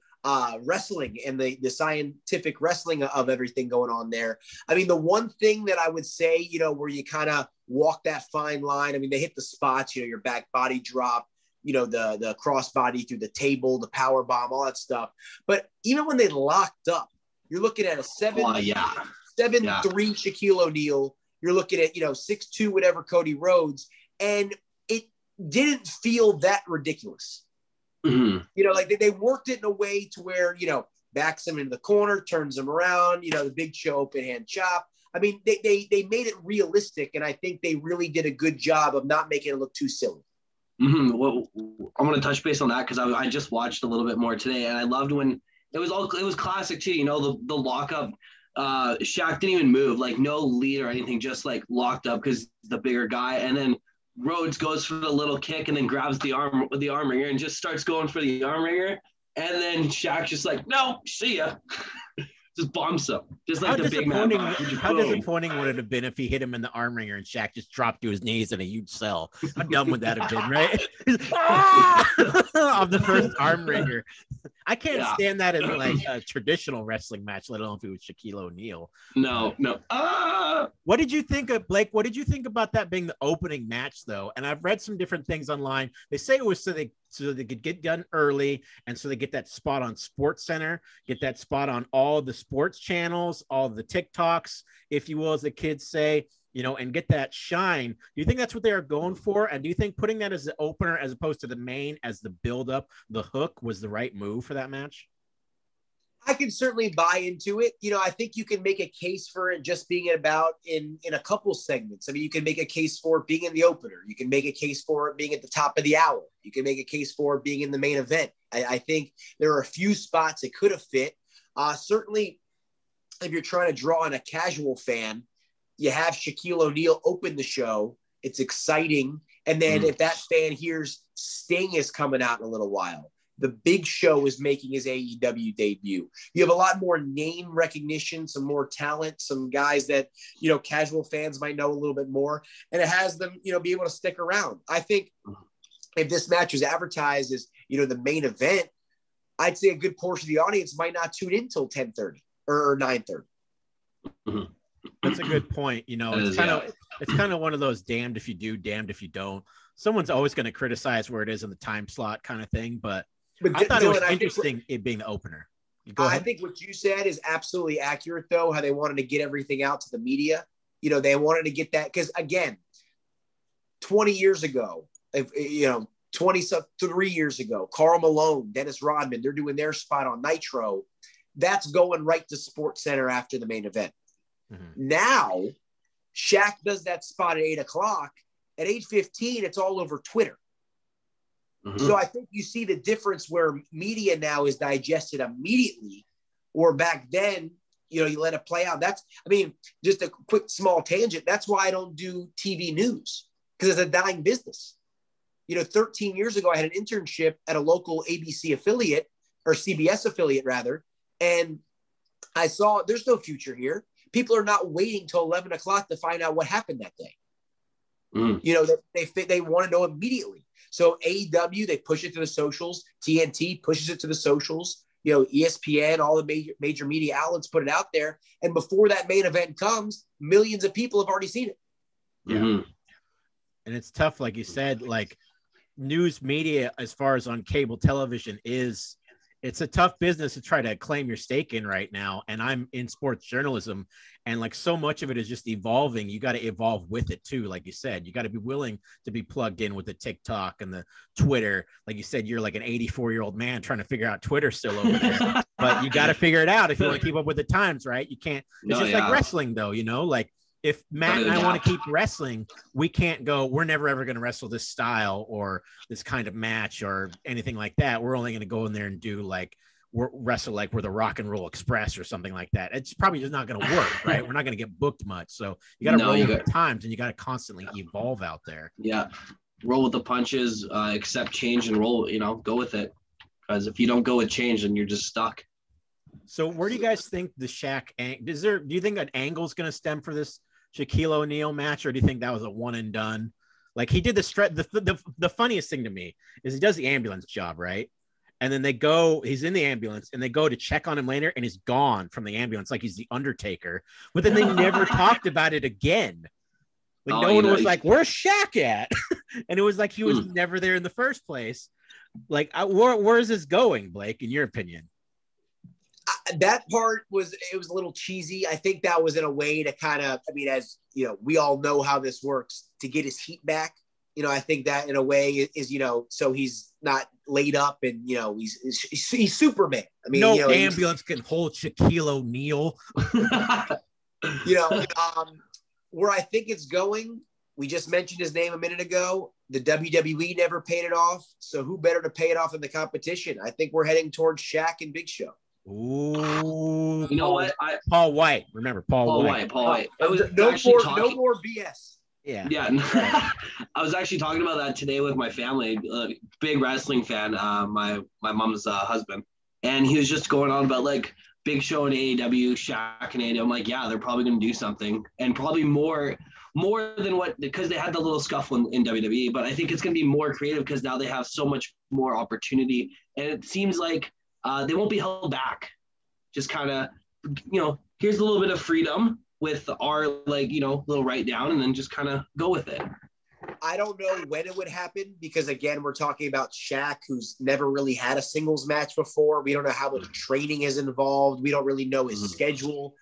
wrestling and the scientific wrestling of everything going on there. I mean, the one thing that I would say, where you kind of walk that fine line, I mean, they hit the spots, your back body drop, the cross body through the table, the power bomb, all that stuff. But even when they locked up, you're looking at a 7'3" Shaquille O'Neal. You're looking at, 6'2", whatever, Cody Rhodes. And it didn't feel that ridiculous. Like they worked it in a way to where, backs him into the corner, turns him around, the Big Show open hand chop. I mean, they made it realistic, and I think they really did a good job of not making it look too silly. Well, I'm going to touch base on that because I just watched a little bit more today, and I loved when it was classic too. The lockup. Shaq didn't even move, like no lead or anything, just like locked up because the bigger guy, and then Rhodes goes for the little kick and then grabs the arm ringer and just starts going for the arm ringer. And then Shaq's just like, no, see ya. Just bombs him. Just like the big man. How disappointing would it have been if he hit him in the arm ringer and Shaq just dropped to his knees in a huge cell? How dumb would that have been, right? Of the first arm ringer. I can't stand that in like a traditional wrestling match, let alone if it was Shaquille O'Neal. No. What did you think of, Blake? What did you think about that being the opening match, though? And I've read some different things online. They say it was so they could get done early, and so they get that spot on Sports Center, get that spot on all the sports channels, all the TikToks, if you will, as the kids say, and get that shine. Do you think that's what they are going for? And do you think putting that as the opener as opposed to the main as the build-up, the hook, was the right move for that match? I can certainly buy into it. I think you can make a case for it just being about in a couple segments. I mean, you can make a case for it being in the opener. You can make a case for it being at the top of the hour. You can make a case for it being in the main event. I think there are a few spots it could have fit. Certainly, if you're trying to draw in a casual fan, you have Shaquille O'Neal open the show. It's exciting. And then if that fan hears Sting is coming out in a little while, the Big Show is making his AEW debut. You have a lot more name recognition, some more talent, some guys that, casual fans might know a little bit more, and it has them, be able to stick around. I think if this match was advertised as, the main event, I'd say a good portion of the audience might not tune in till 10:30 or 9:30. That's a good point. It's kind of one of those damned if you do, damned if you don't. Someone's always going to criticize where it is in the time slot kind of thing, but I thought Dillon, it was interesting it being the opener. Go ahead. I think what you said is absolutely accurate, though, how they wanted to get everything out to the media. They wanted to get that because, again, 20 years ago, 23 years ago, Karl Malone, Dennis Rodman, they're doing their spot on Nitro. that's going right to Sports Center after the main event. Mm-hmm. Now, Shaq does that spot at 8 o'clock. At 8:15, it's all over Twitter. Mhm. So I think you see the difference where media now is digested immediately, or back then, you let it play out. Just a quick small tangent. That's why I don't do TV news, because it's a dying business. 13 years ago, I had an internship at a local ABC affiliate, or CBS affiliate rather, and I saw there's no future here. People are not waiting till 11 o'clock to find out what happened that day. They want to know immediately. So AEW, they push it to the socials. TNT pushes it to the socials. ESPN, all the major media outlets put it out there. And before that main event comes, millions of people have already seen it. Yeah. Mm-hmm. And it's tough, like you said, like news media, as far as on cable television, it's a tough business to try to claim your stake in right now. And I'm in sports journalism, and like so much of it is just evolving. You got to evolve with it too. Like you said, you got to be willing to be plugged in with the TikTok and the Twitter. Like you said, you're like an 84-year-old man trying to figure out Twitter still over there, but you got to figure it out if you want to keep up with the times, right? You can't, it's like wrestling though, like if Matt and I want to keep wrestling, we can't go, we're never ever going to wrestle this style or this kind of match or anything like that. We're only going to go in there and do wrestle like we're the Rock and Roll Express or something like that. It's probably just not going to work, right? We're not going to get booked much. So you got to roll with the times, and you got to constantly evolve out there. Yeah. Roll with the punches, accept change and roll, go with it. Because if you don't go with change, then you're just stuck. So where do you guys think the Shaq, do you think an angle is going to stem for this Shaquille O'Neal match, or do you think that was a one and done? Like he did the funniest thing to me is he does the ambulance job, right? And then he's in the ambulance and they go to check on him later and he's gone from the ambulance. Like he's the Undertaker, but then they never talked about it again. Like no one was like, where's Shaq at? And it was like, he was never there in the first place. Like, where is this going, Blake, in your opinion? That part was a little cheesy. I think that was in a way to kind of, as we all know how this works, to get his heat back. I think that in a way is, so he's not laid up and, he's Superman. No ambulance can hold Shaquille O'Neal. Where I think it's going, we just mentioned his name a minute ago. The WWE never paid it off. So who better to pay it off than the competition? I think we're heading towards Shaq and Big Show. Ooh, you know what? Paul White. Remember Paul White. Paul White. I was no more BS. Yeah. I was actually talking about that today with my family. Big wrestling fan. My mom's husband, and he was just going on about like Big Show and AEW, Shaq and AEW. I'm like, yeah, they're probably going to do something, and probably more than what, because they had the little scuffle in WWE. But I think it's going to be more creative because now they have so much more opportunity, and it seems like they won't be held back. Just kind of, here's a little bit of freedom with our little write down, and then just kind of go with it. I don't know when it would happen because, again, we're talking about Shaq, who's never really had a singles match before. We don't know how much training is involved. We don't really know his schedule.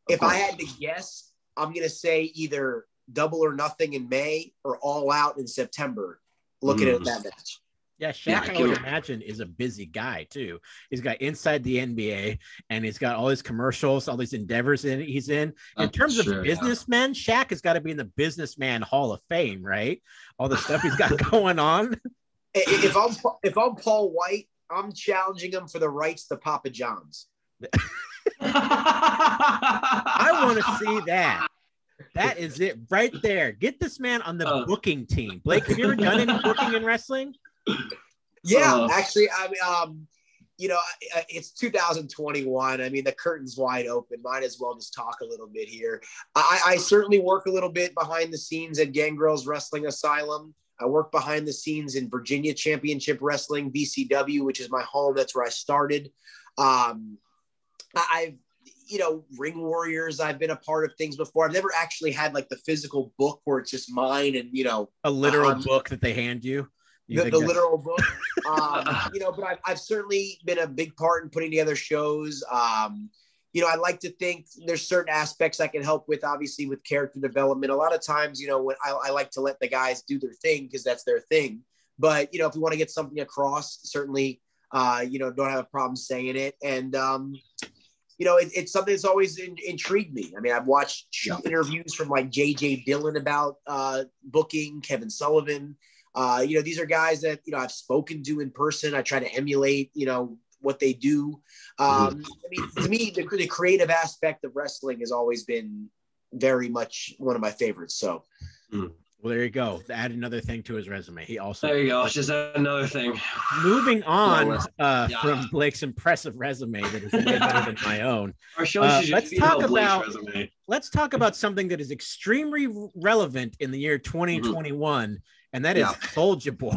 If I had to guess, I'm going to say either Double or Nothing in May or All Out in September, looking at that match. Yeah, Shaq, I would imagine, is a busy guy, too. He's got Inside the NBA, and he's got all his commercials, all these endeavors he's in. In terms of businessmen, Shaq has got to be in the Businessman Hall of Fame, right? All the stuff he's got going on. If I'm Paul White, I'm challenging him for the rights to Papa John's. I want to see that. That is it right there. Get this man on the booking team. Blake, have you ever done any booking in wrestling? Yeah, actually, it's 2021. The curtain's wide open. Might as well just talk a little bit here. I certainly work a little bit behind the scenes at Gangrel's Wrestling Asylum. I work behind the scenes in Virginia Championship Wrestling, VCW, which is my home. That's where I started. I've Ring Warriors, I've been a part of things before. I've never actually had like the physical book where it's just mine and, a literal book that they hand you. The literal book, but I've certainly been a big part in putting together shows. I like to think there's certain aspects I can help with, obviously with character development. A lot of times, when I like to let the guys do their thing because that's their thing. But, if you want to get something across, certainly, don't have a problem saying it. And, it's something that's always intrigued me. I mean, I've watched interviews from like Dillon about booking, Kevin Sullivan. These are guys that, I've spoken to in person. I try to emulate, what they do. I mean, to me, the creative aspect of wrestling has always been very much one of my favorites. So, well, there you go. Add another thing to his resume. He also there you go. It's just another thing. Moving on from Blake's impressive resume that is way better than my own. Our show should let's just talk Blake's about resume. Let's talk about something that is extremely relevant in the year 2021. And that is Soulja Boy.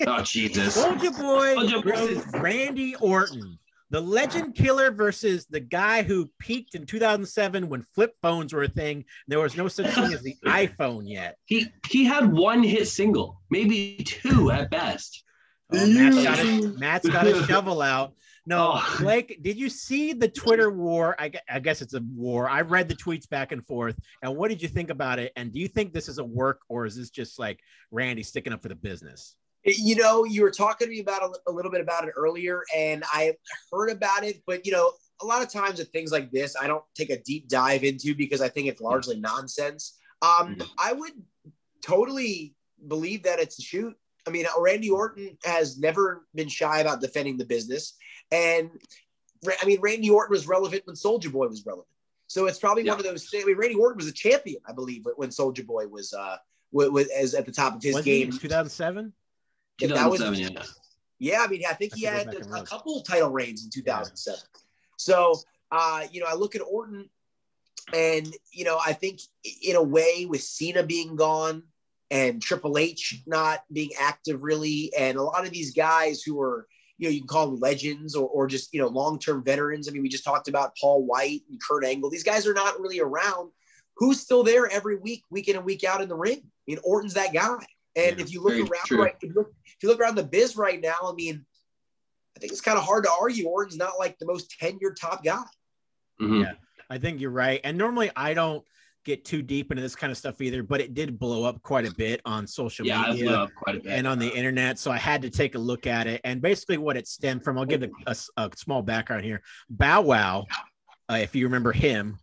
Oh, Jesus. Soulja Boy versus Randy Orton. The legend killer versus the guy who peaked in 2007 when flip phones were a thing. There was no such thing as the iPhone yet. He had one hit single, maybe two at best. Oh, Matt's got his shovel out. No, Blake, did you see the Twitter war? I guess it's a war. I read the tweets back and forth. And what did you think about it? And do you think this is a work, or is this just like Randy sticking up for the business? You were talking to me about a little bit about it earlier, and I heard about it. But, a lot of times with things like this, I don't take a deep dive into because I think it's largely nonsense. I would totally believe that it's a shoot. I mean, Randy Orton has never been shy about defending the business. And I mean, Randy Orton was relevant when Soulja Boy was relevant. So it's probably one of those things. I mean, Randy Orton was a champion, I believe, when Soulja Boy was as at the top of his game. 2007? 2007, yeah. I mean, I think he had a couple title reigns in 2007. So, I look at Orton and, I think in a way with Cena being gone and Triple H not being active really, and a lot of these guys who are, you can call them legends or just, long-term veterans. I mean, we just talked about Paul White and Kurt Angle. These guys are not really around. Who's still there every week in and week out in the ring? I mean, Orton's that guy. And if you look around, if you look around the biz right now, I mean, I think it's kind of hard to argue Orton's not like the most tenured top guy. Mm-hmm. Yeah, I think you're right. And normally I don't get too deep into this kind of stuff either, but it did blow up quite a bit on social media it blew up quite a bit. And on the internet. So I had to take a look at it. And basically what it stemmed from, I'll give a small background here. Bow Wow, if you remember him,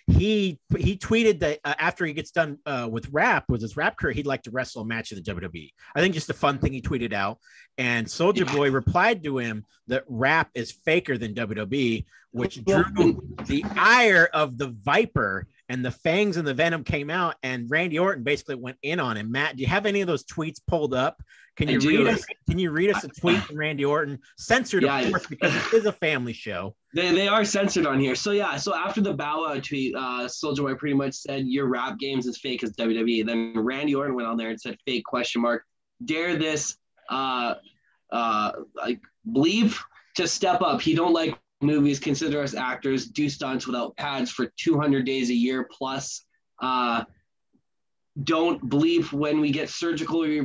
he tweeted that after he gets done with his rap career, he'd like to wrestle a match in the WWE. I think just a fun thing he tweeted out. And Soulja Boy replied to him that rap is faker than WWE, which drew the ire of the Viper, and the fangs and the venom came out, and Randy Orton basically went in on him. Matt, do you have any of those tweets pulled up? Can you read us a tweet from Randy Orton? Censored, of course, because it is a family show. They are censored on here. So after the Bow Wow tweet, Soulja Boy pretty much said your rap games as fake as WWE. Then Randy Orton went on there and said fake ? Dare this believe to step up. He don't like movies, consider us actors, do stunts without pads for 200 days a year plus. Don't believe when we get surgically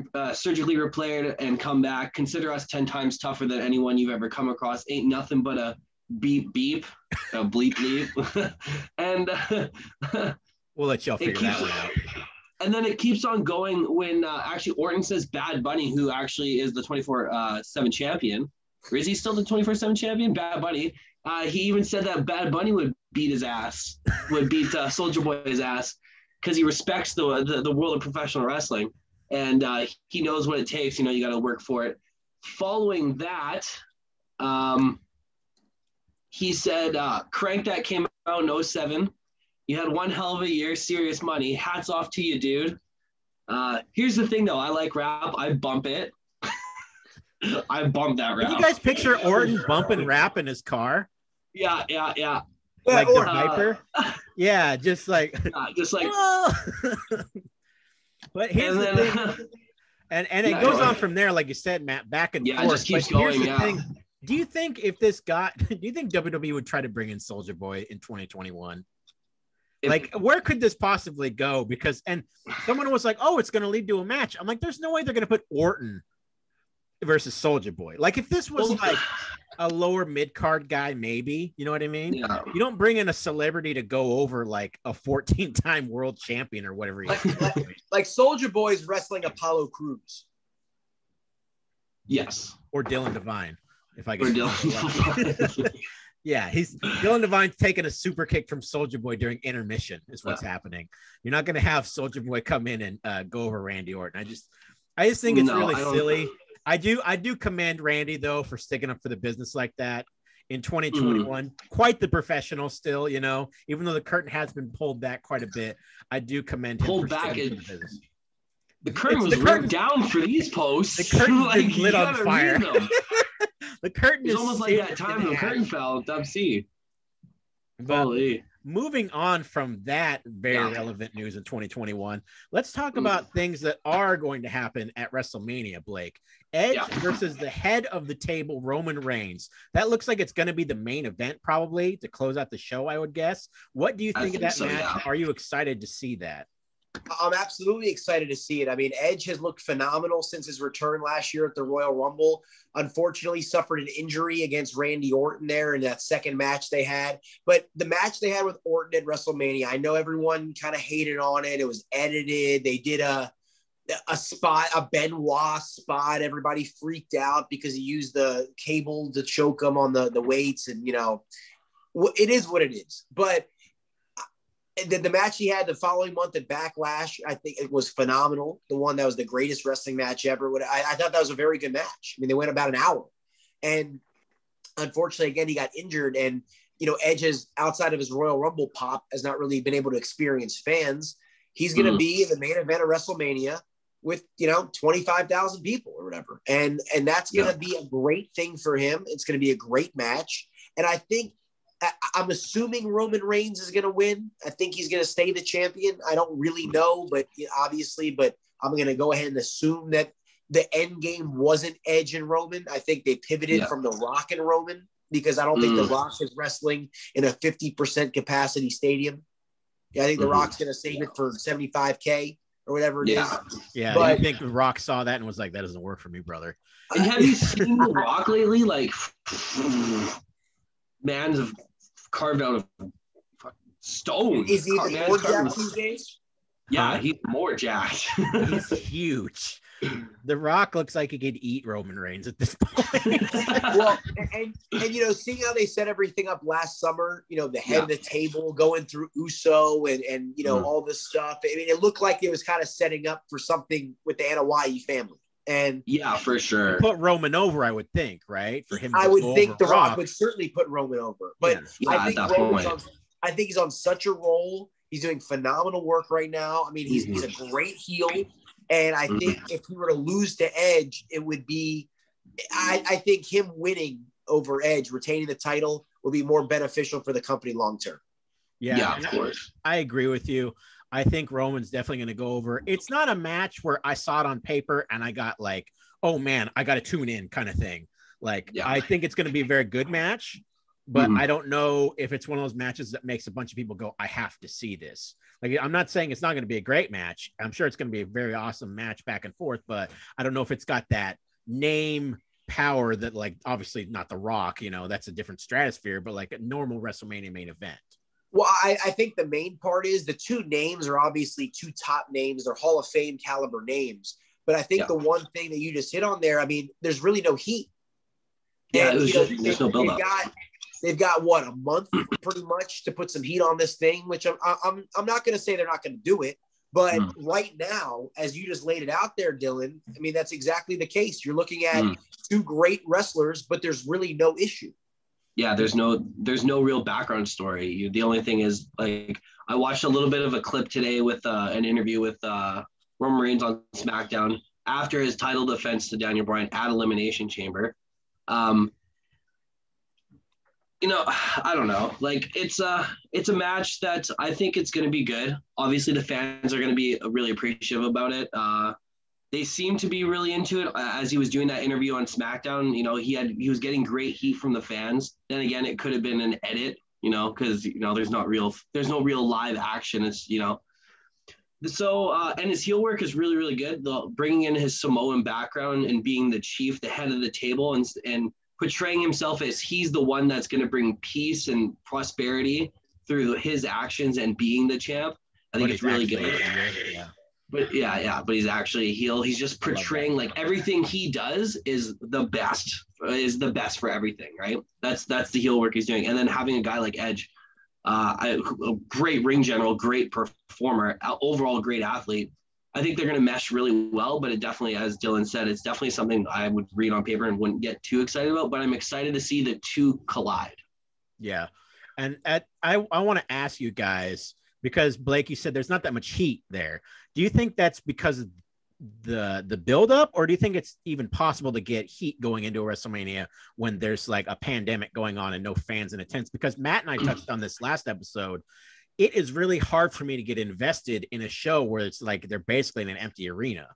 repaired and come back. Consider us 10 times tougher than anyone you've ever come across. Ain't nothing but a beep beep, a bleep bleep. And we'll let y'all figure that one out. And then it keeps on going when actually Orton says Bad Bunny, who actually is the 24/7 champion. Or is he still the 24/7 champion? Bad Bunny. He even said that Bad Bunny would beat his ass, would beat Soulja Boy's ass, because he respects the world of professional wrestling, and he knows what it takes. You got to work for it. Following that, he said, Crank That came out in 2007. You had one hell of a year, serious money. Hats off to you, dude. Here's the thing, though. I like rap. I bump it. I bump that rap. Can you guys picture Orton bumping rap in his car? Yeah. Like the Viper? Yeah, just like. But here's the thing. And it goes on from there, like you said, Matt, back and forth. It just keeps going, thing. Do you think WWE would try to bring in Soulja Boy in 2021? Where could this possibly go? Because, and someone was like, oh, it's going to lead to a match. I'm like, there's no way they're going to put Orton versus Soulja Boy. Like, if this was like a lower mid-card guy, maybe, you know what I mean? Yeah. You don't bring in a celebrity to go over like a 14-time world champion or whatever he is. Like Soulja Boy's wrestling Apollo Crews. Yes. Or Dillon Divine, if I could. Yeah, Dillon Divine's taking a super kick from Soulja Boy during intermission is what's happening. You're not going to have Soulja Boy come in and go over Randy Orton. I just think it's really silly. I do commend Randy though for sticking up for the business like that in 2021. Quite the professional still, you know, even though the curtain has been pulled back quite a bit. I do commend him pulled for back sticking up for the business. The curtain was ripped down for these posts. The curtain's like, lit on fire. The curtain is is almost like that time the curtain fell. C. But moving on from that very relevant news in 2021, let's talk about things that are going to happen at WrestleMania, Blake. Edge versus the head of the table, Roman Reigns. That looks like it's going to be the main event probably to close out the show, I would guess. What do you think of that match? Yeah. Are you excited to see that? I'm absolutely excited to see it. I mean, Edge has looked phenomenal since his return last year at the Royal Rumble. Unfortunately, suffered an injury against Randy Orton there in that second match they had. But the match they had with Orton at WrestleMania, I know everyone kind of hated on it. It was edited. They did a spot, a Benoit spot. Everybody freaked out because he used the cable to choke him on the weights. And, you know, it is what it is. But the match he had the following month at Backlash, I think it was phenomenal. The one that was the greatest wrestling match ever. I thought that was a very good match. I mean, they went about an hour. And unfortunately, again, he got injured. And, you know, Edge has, outside of his Royal Rumble pop, has not really been able to experience fans. He's going to be in the main event of WrestleMania with, you know, 25,000 people or whatever. And that's going to be a great thing for him. It's going to be a great match. And I'm assuming Roman Reigns is going to win. I think he's going to stay the champion. I don't really know, but obviously, I'm going to go ahead and assume that the end game wasn't Edge and Roman. I think they pivoted from The Rock and Roman because I don't think The Rock is wrestling in a 50% capacity stadium. Yeah, I think The Rock's going to save it for $75K or whatever it is. Yeah, but I think The Rock saw that and was like, that doesn't work for me, brother. And have you seen The Rock lately? Like, man's have carved out of stone. Is he even more jacked these days? Yeah, he's more jacked. He's huge. The Rock looks like he could eat Roman Reigns at this point. Well, and you know, seeing how they set everything up last summer, you know, the head of the table going through Uso and you know, all this stuff. I mean, it looked like it was kind of setting up for something with the Anoa'i family. And yeah, for sure. Put Roman over, I would think, right? For him, I would think The Rock would certainly put Roman over. But I think he's on such a roll. He's doing phenomenal work right now. I mean, he's a great heel. And I think if he were to lose to Edge, it would be, I think him winning over Edge, retaining the title, will be more beneficial for the company long term. Yeah, of course. I agree with you. I think Roman's definitely going to go over. It's not a match where I saw it on paper and I got like, oh man, I got to tune in kind of thing. Like, I think it's going to be a very good match, but I don't know if it's one of those matches that makes a bunch of people go, I have to see this. Like, I'm not saying it's not going to be a great match. I'm sure it's going to be a very awesome match back and forth, but I don't know if it's got that name power that, like, obviously not The Rock, you know, that's a different stratosphere, but like a normal WrestleMania main event. Well, I think the main part is the two names are obviously two top names. They're Hall of Fame caliber names. But I think the one thing that you just hit on there, I mean, there's really no heat. Yeah, there's no build-up. They've got what, a month pretty much to put some heat on this thing, which I'm not going to say they're not going to do it. But right now, as you just laid it out there, Dillon, I mean, that's exactly the case. You're looking at two great wrestlers, but there's really no issue. Yeah, there's no real background story. The only thing is, like, I watched a little bit of a clip today with an interview with Roman Reigns on SmackDown after his title defense to Daniel Bryan at Elimination Chamber. You know, I don't know. Like, it's a match that I think it's going to be good. Obviously, the fans are going to be really appreciative about it. They seem to be really into it. As he was doing that interview on SmackDown, you know, he was getting great heat from the fans. Then again, it could have been an edit, you know, because, you know, there's no real live action. It's, you know, so and his heel work is really, really good. Bringing in his Samoan background and being the chief, the head of the table, and portraying himself as he's the one that's going to bring peace and prosperity through his actions and being the champ. I think it's really good. But he's actually a heel. He's just portraying, like, everything he does is the best is the best for everything, right? That's the heel work he's doing. And then having a guy like Edge, a great ring general, great performer, overall great athlete. I think they're going to mesh really well, but it definitely, as Dillon said, it's definitely something I would read on paper and wouldn't get too excited about, but I'm excited to see the two collide. Yeah. And I want to ask you guys, because Blake, you said there's not that much heat there. Do you think that's because of the buildup, or do you think it's even possible to get heat going into a WrestleMania when there's like a pandemic going on and no fans in attendance? Because Matt and I touched on this last episode. It is really hard for me to get invested in a show where it's like they're basically in an empty arena.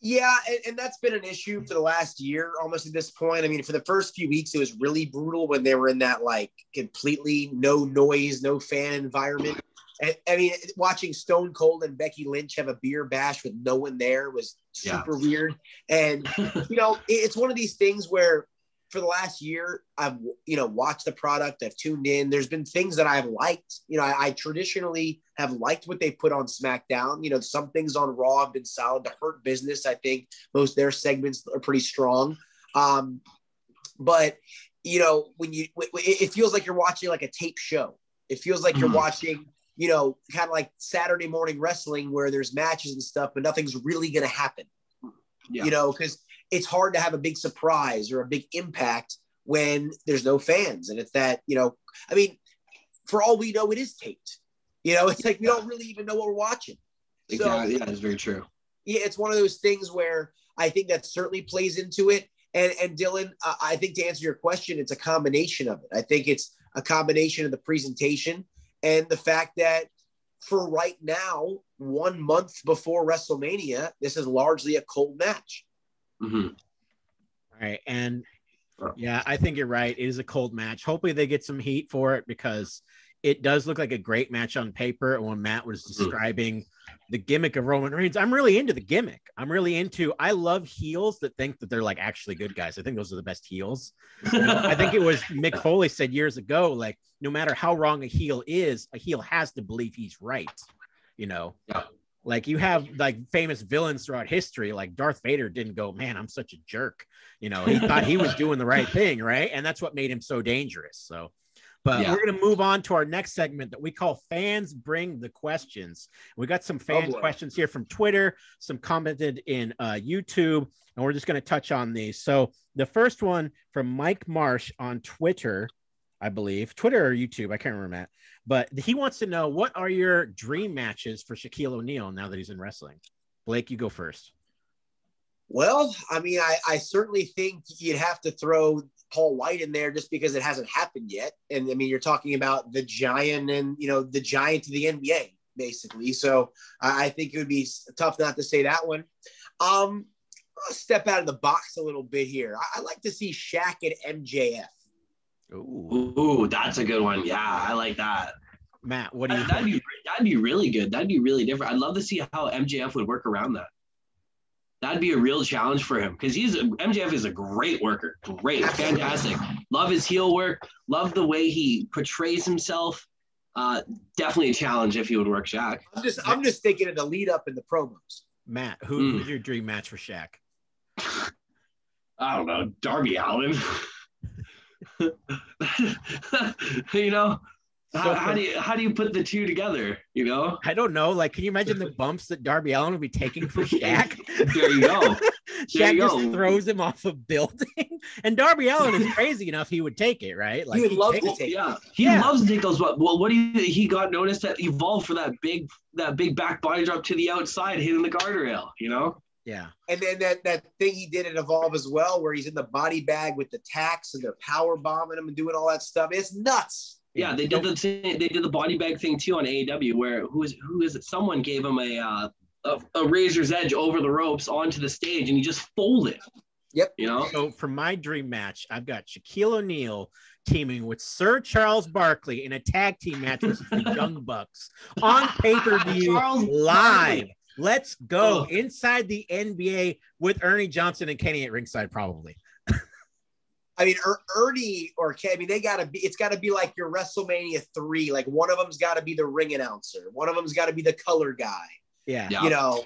Yeah, and that's been an issue for the last year, almost at this point. I mean, for the first few weeks, it was really brutal when they were in that like completely no noise, no fan environment. And I mean, watching Stone Cold and Becky Lynch have a beer bash with no one there was super weird. And, you know, it's one of these things where for the last year, I've, you know, watched the product, I've tuned in. There's been things that I've liked. You know, I traditionally have liked what they put on SmackDown. You know, some things on Raw have been solid. The Hurt Business, I think most of their segments are pretty strong. But, you know, it feels like you're watching like a tape show. It feels like you're watching, you know, kind of like Saturday morning wrestling where there's matches and stuff, but nothing's really going to happen, you know, because it's hard to have a big surprise or a big impact when there's no fans. And it's that, you know, I mean, for all we know, it is taped. You know, it's like we don't really even know what we're watching. Exactly. Yeah, it's very true. Yeah, it's one of those things where I think that certainly plays into it. And Dillon, I think to answer your question, it's a combination of it. I think it's a combination of the presentation and the fact that for right now, 1 month before WrestleMania, this is largely a cold match. All right. And yeah, I think you're right. It is a cold match. Hopefully they get some heat for it because it does look like a great match on paper. And when Matt was describing the gimmick of Roman Reigns, I'm really into the gimmick. I love heels that think that they're like actually good guys. I think those are the best heels. You know, I think it was Mick Foley said years ago, like no matter how wrong a heel is, a heel has to believe he's right. You know, like you have like famous villains throughout history, like Darth Vader didn't go, man, I'm such a jerk. You know, he thought he was doing the right thing. Right. And that's what made him so dangerous. So, but we're going to move on to our next segment that we call Fans Bring the Questions. We got some fan questions here from Twitter, some commented in YouTube, and we're just going to touch on these. So the first one from Mike Marsh on Twitter, I believe, Twitter or YouTube, I can't remember, Matt, but he wants to know, what are your dream matches for Shaquille O'Neal now that he's in wrestling? Blake, you go first. Well, I mean, I certainly think you'd have to throw Paul White in there just because it hasn't happened yet. And I mean, you're talking about the giant and, you know, the giant of the NBA, basically. So I think it would be tough not to say that one. I'll step out of the box a little bit here. I like to see Shaq and MJF. Ooh, that's a good one. Yeah, I like that. Matt, what do you think? That'd be really good. That'd be really different. I'd love to see how MJF would work around that. That'd be a real challenge for him because MJF is a great worker. Great, fantastic. Love his heel work. Love the way he portrays himself. Definitely a challenge if he would work Shaq. I'm just thinking of the lead up in the promos. Matt, who's your dream match for Shaq? I don't know, Darby Allin. You know, how do you put the two together? You know, I don't know. Like, can you imagine the bumps that Darby Allin would be taking for Shaq? There you go. Shaq just throws him off a building, and Darby Allin is crazy enough he would take it, right? Like he would love to take it. Yeah, he loves to take those. Well, what do you? He got noticed that Evolve for that big back body drop to the outside, hitting the guardrail. You know. Yeah. And then that thing he did at Evolve as well, where he's in the body bag with the tacks and they're power bombing him and doing all that stuff. It's nuts. Yeah, they did the body bag thing too on AEW, where who is it? Someone gave him a razor's edge over the ropes onto the stage, and he just folded. Yep. You know. So for my dream match, I've got Shaquille O'Neal teaming with Sir Charles Barkley in a tag team match versus the Young Bucks on pay-per-view live. Let's go inside the NBA with Ernie Johnson and Kenny at ringside, probably. I mean, Ernie or Kenny, I mean, it's got to be like your WrestleMania 3. Like one of them's got to be the ring announcer. One of them's got to be the color guy. Yeah. You know,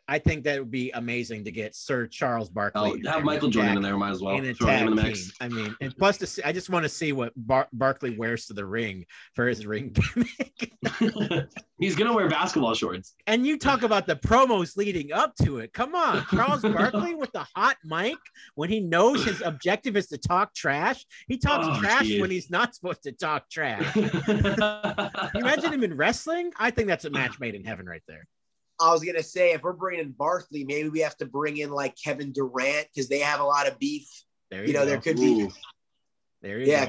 I think that would be amazing to get Sir Charles Barkley. Have Michael Jordan in there, might as well. In a tag team. I mean, and plus, I just want to see what Barkley wears to the ring for his ring gimmick. He's gonna wear basketball shorts. And you talk about the promos leading up to it. Come on, Charles Barkley with the hot mic when he knows his objective is to talk trash. He talks trash when he's not supposed to talk trash. Can you imagine him in wrestling? I think that's a match made in heaven right there. I was gonna say, if we're bringing Barkley, maybe we have to bring in like Kevin Durant because they have a lot of beef. There you go. There could be. There you go.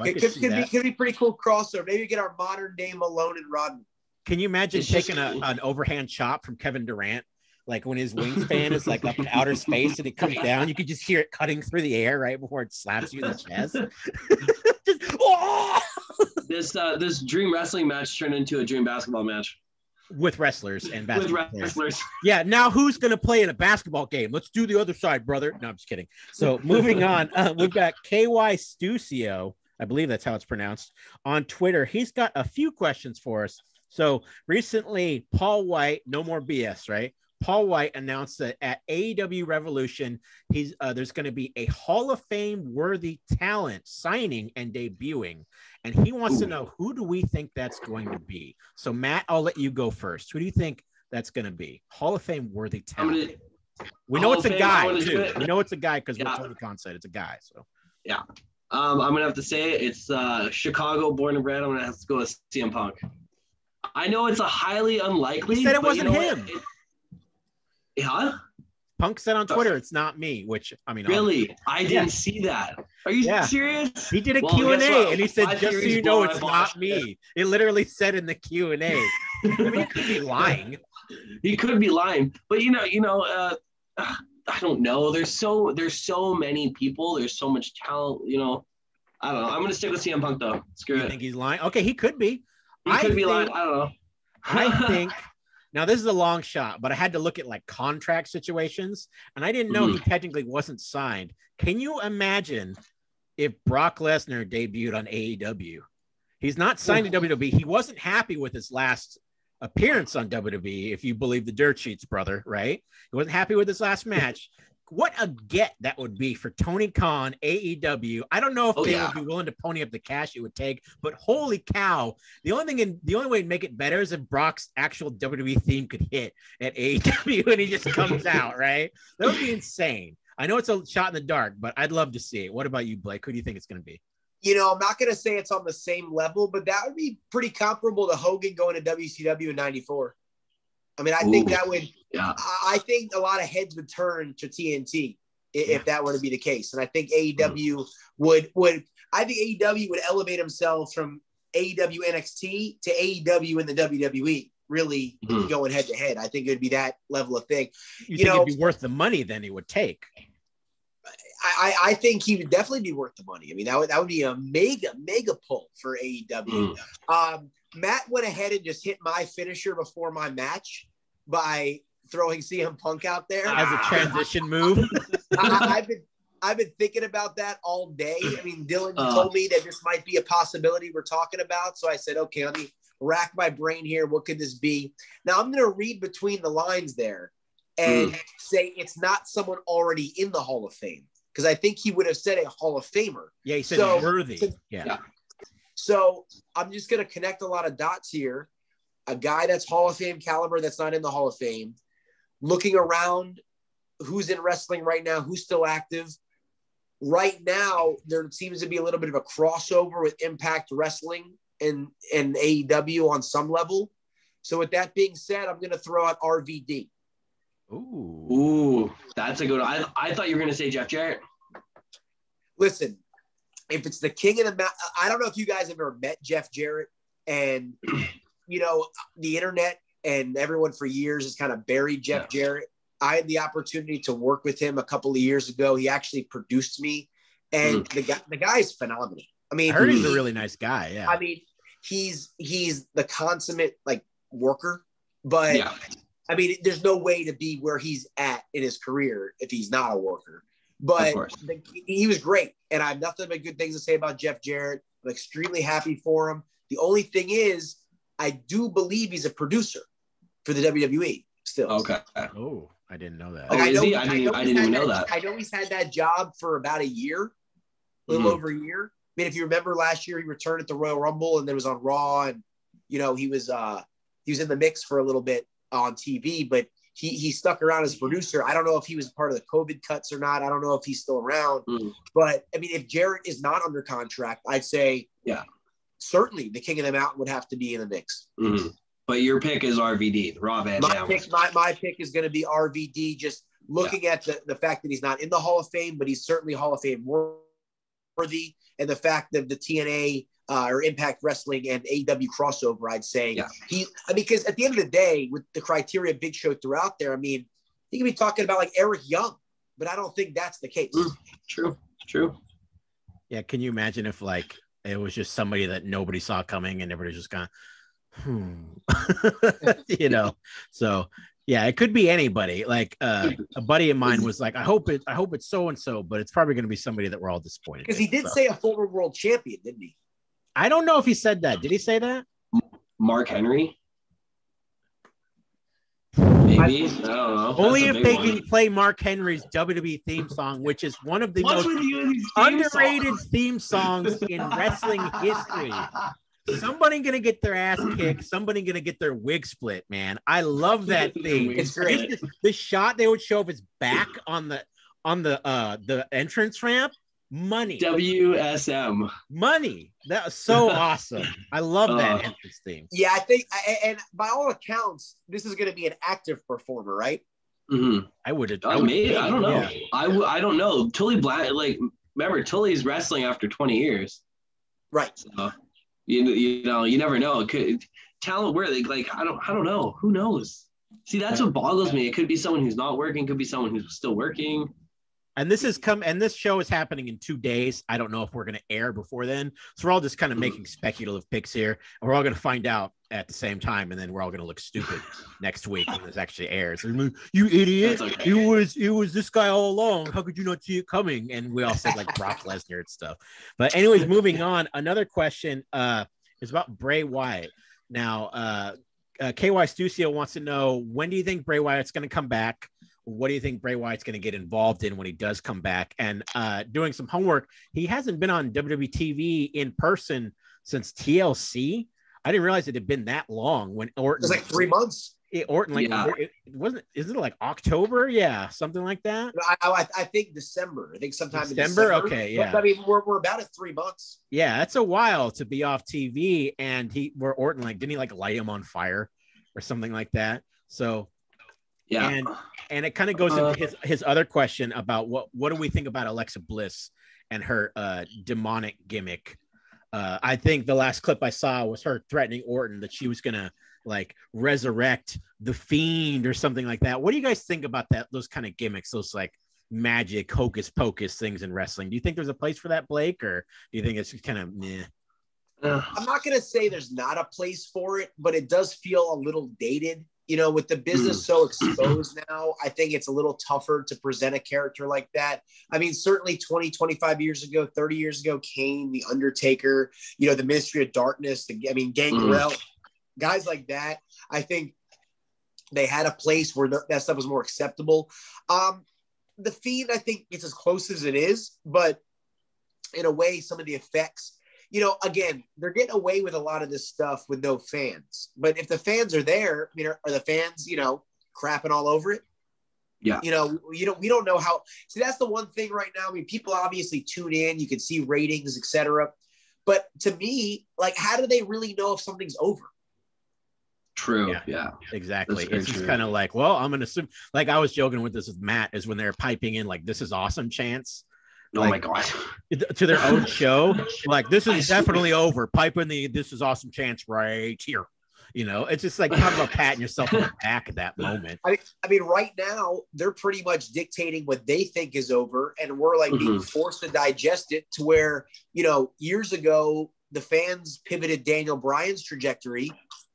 Could be pretty cool crossover. Maybe get our modern day Malone and Rodman. Can you imagine taking an overhand chop from Kevin Durant? Like when his wingspan is like up in outer space and it comes down, you could just hear it cutting through the air right before it slaps you in the chest. This dream wrestling match turned into a dream basketball match. With wrestlers and basketball wrestlers. Yeah, now who's going to play in a basketball game? Let's do the other side, brother. No, I'm just kidding. So moving on, we've got KY Stucio, I believe that's how it's pronounced, on Twitter. He's got a few questions for us. So recently, Paul White, no more BS, right? Paul White announced that at AEW Revolution, there's going to be a Hall of Fame worthy talent signing and debuting. And he wants to know, who do we think that's going to be? So Matt, I'll let you go first. Who do you think that's going to be? Hall of Fame worthy talent. We know it's a guy too. We know it's a guy because what Tony Khan said, it's a guy. So yeah. I'm going to have to say it's Chicago born and bred. I'm going to have to go with CM Punk. I know it's a highly unlikely. He said it wasn't him. Yeah. Punk said on Twitter, it's not me, which, I mean. Really? I didn't see that. Are you serious? He did a Q&A, and he said, just so you know, it's not me. It literally said in the Q&A. I mean, he could be lying. He could be lying. But, I don't know. There's so many people. There's so much talent, I don't know. I'm going to stick with CM Punk, though. Screw it. You think he's lying? Okay, he could be. He could be lying. I don't know. I think. Now, this is a long shot, but I had to look at like contract situations, and I didn't know he technically wasn't signed. Can you imagine if Brock Lesnar debuted on AEW? He's not signed to WWE. He wasn't happy with his last appearance on WWE, if you believe the dirt sheets, brother, right? He wasn't happy with his last match. What a get that would be for Tony Khan, AEW. I don't know if they would be willing to pony up the cash it would take, but holy cow. The only way to make it better is if Brock's actual WWE theme could hit at AEW and he just comes out, right? That would be insane. I know it's a shot in the dark, but I'd love to see it. What about you, Blake? Who do you think it's going to be? I'm not going to say it's on the same level, but that would be pretty comparable to Hogan going to WCW in 94. I mean, I think that would – I think a lot of heads would turn to TNT if that were to be the case. And I think AEW would elevate themselves from AEW NXT to AEW in the WWE, really going head to head. I think it would be that level of thing. You think it'd be worth the money then he would take? I think he would definitely be worth the money. I mean, that would be a mega pull for AEW. Matt went ahead and just hit my finisher before my match by throwing CM Punk out there as a transition move. I've been thinking about that all day. I mean, Dillon told me that this might be a possibility we're talking about. So I said, okay, let me rack my brain here. What could this be? Now I'm going to read between the lines there and say it's not someone already in the Hall of Fame, because I think he would have said a Hall of Famer. Yeah, he said worthy. Yeah. So I'm just going to connect a lot of dots here. A guy that's Hall of Fame caliber that's not in the Hall of Fame. Looking around, who's in wrestling right now, who's still active. Right now, there seems to be a little bit of a crossover with Impact Wrestling and AEW on some level. So with that being said, I'm going to throw out RVD. Ooh, that's a good one. I thought you were going to say Jeff Jarrett. Listen, if it's the king of the mountain, I don't know if you guys have ever met Jeff Jarrett, and the internet and everyone for years has kind of buried Jeff Jarrett. I had the opportunity to work with him a couple of years ago. He actually produced me, and the guy is phenomenal. I mean, I heard he's a really nice guy. Yeah. I mean, he's the consummate worker, but I mean, there's no way to be where he's at in his career if he's not a worker. But he was great, and I have nothing but good things to say about Jeff Jarrett. I'm extremely happy for him. The only thing is, I do believe he's a producer for the WWE still. Okay. Oh, I didn't know that. Like, is he? I didn't even know that. I know he's had that job for about a year, a little over a year. I mean, if you remember last year, he returned at the Royal Rumble and then was on Raw, and he was in the mix for a little bit on TV, but he stuck around as a producer. I don't know if he was part of the COVID cuts or not. I don't know if he's still around. But I mean, if Jarrett is not under contract, I'd say certainly the King of the Mountain would have to be in the mix. But your pick is RVD, Raw Van Dam. My pick is going to be RVD, just looking at the fact that he's not in the Hall of Fame, but he's certainly Hall of Fame worthy. And the fact that the TNA or Impact Wrestling and AEW crossover, I'd say because at the end of the day, with the criteria Big Show threw out there, I mean, he could be talking about like Eric Young, but I don't think that's the case. True. Yeah. Can you imagine if like it was just somebody that nobody saw coming and everybody's just kind of, so yeah, it could be anybody. Like a buddy of mine was like, I hope it's so-and-so, but it's probably going to be somebody that we're all disappointed. Because he did say a former world champion, didn't he? I don't know if he said that. Did he say that? Mark Henry? Maybe. I don't know. Only if they can play Mark Henry's WWE theme song, which is one of the most underrated theme songs in wrestling history. Somebody gonna get their ass kicked. Somebody gonna get their wig split. Man, I love that thing. It's great. The shot they would show of his back on the entrance ramp. Money. WSM. Money. That was so awesome. I love that entrance theme. Yeah, I think, and by all accounts, this is going to be an active performer, right? I would. Maybe. I don't know. Yeah. I don't know. Tully Black. Like, remember, Tully's wrestling after 20 years. Right. So, you never know. It could talent where they like. I don't know. Who knows? See, that's what boggles me. It could be someone who's not working. Could be someone who's still working. And this show is happening in 2 days. I don't know if we're going to air before then. So we're all just kind of making speculative picks here. And we're all going to find out at the same time. And then we're all going to look stupid next week when this actually airs. You idiot. Okay. It was this guy all along. How could you not see it coming? And we all said like Brock Lesnar and stuff. But anyways, moving on. Another question is about Bray Wyatt. Now, KY Stucio wants to know, when do you think Bray Wyatt's going to come back? What do you think Bray Wyatt's going to get involved in when he does come back? And doing some homework, he hasn't been on WWE TV in person since TLC. I didn't realize it had been that long. When Orton, it was like 3 months. Orton, isn't it like October? Yeah, something like that. I think December. I think sometime in December. Okay, yeah. But, I mean, we're about at 3 months. Yeah, that's a while to be off TV. And Orton, like, didn't he like light him on fire or something like that? So. Yeah, and it kind of goes into his other question about what do we think about Alexa Bliss and her demonic gimmick. I think the last clip I saw was her threatening Orton that she was gonna like resurrect the Fiend or something like that. What do you guys think about that? Those kind of gimmicks, those like magic hocus pocus things in wrestling. Do you think there's a place for that, Blake, or do you think it's kind of meh? I'm not gonna say there's not a place for it, but it does feel a little dated. With the business so exposed now, I think it's a little tougher to present a character like that. I mean, certainly 20, 25 years ago, 30 years ago, Kane, The Undertaker, the Ministry of Darkness, Gangrel, guys like that. I think they had a place where that stuff was more acceptable. The Fiend, I think, it's as close as it is, but in a way, some of the effects, again, they're getting away with a lot of this stuff with no fans. But if the fans are there, are the fans, crapping all over it? Yeah. We don't know how. See, that's the one thing right now. I mean, people obviously tune in. You can see ratings, etc. But to me, like, how do they really know if something's over? True. Yeah. Exactly. It's just kind of like, well, I'm going to assume, like I was joking with this with Matt, is when they're piping in like, this is awesome chants. Oh my God. To their own show. Like, this is definitely over. Pipe in the "this is awesome" chants right here. It's just like talking about patting yourself on the back at that moment. I mean, right now they're pretty much dictating what they think is over, and we're like being forced to digest it. To where years ago the fans pivoted Daniel Bryan's trajectory,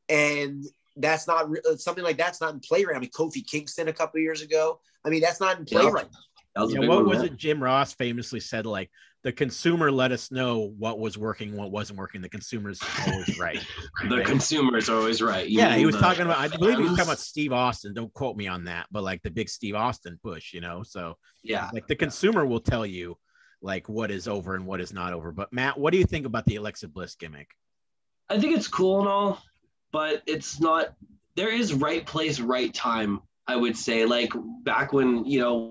and that's not something like that's not in play right now. I mean, Kofi Kingston a couple of years ago. I mean, that's not in play right now. That was a Yeah, big what one, was man. it? Jim Ross famously said, like, the consumer let us know what was working, what wasn't working. The consumer's always right. The right? consumer's always right. You Yeah, mean he was the talking about, I believe he was talking about fans? Steve Austin. Don't quote me on that, but like the big Steve Austin push, you know? So Yeah. like the consumer will tell you like what is over and what is not over. But Matt, what do you think about the Alexa Bliss gimmick? I think it's cool and all, but it's not. There is right place, right time. I would say, like back when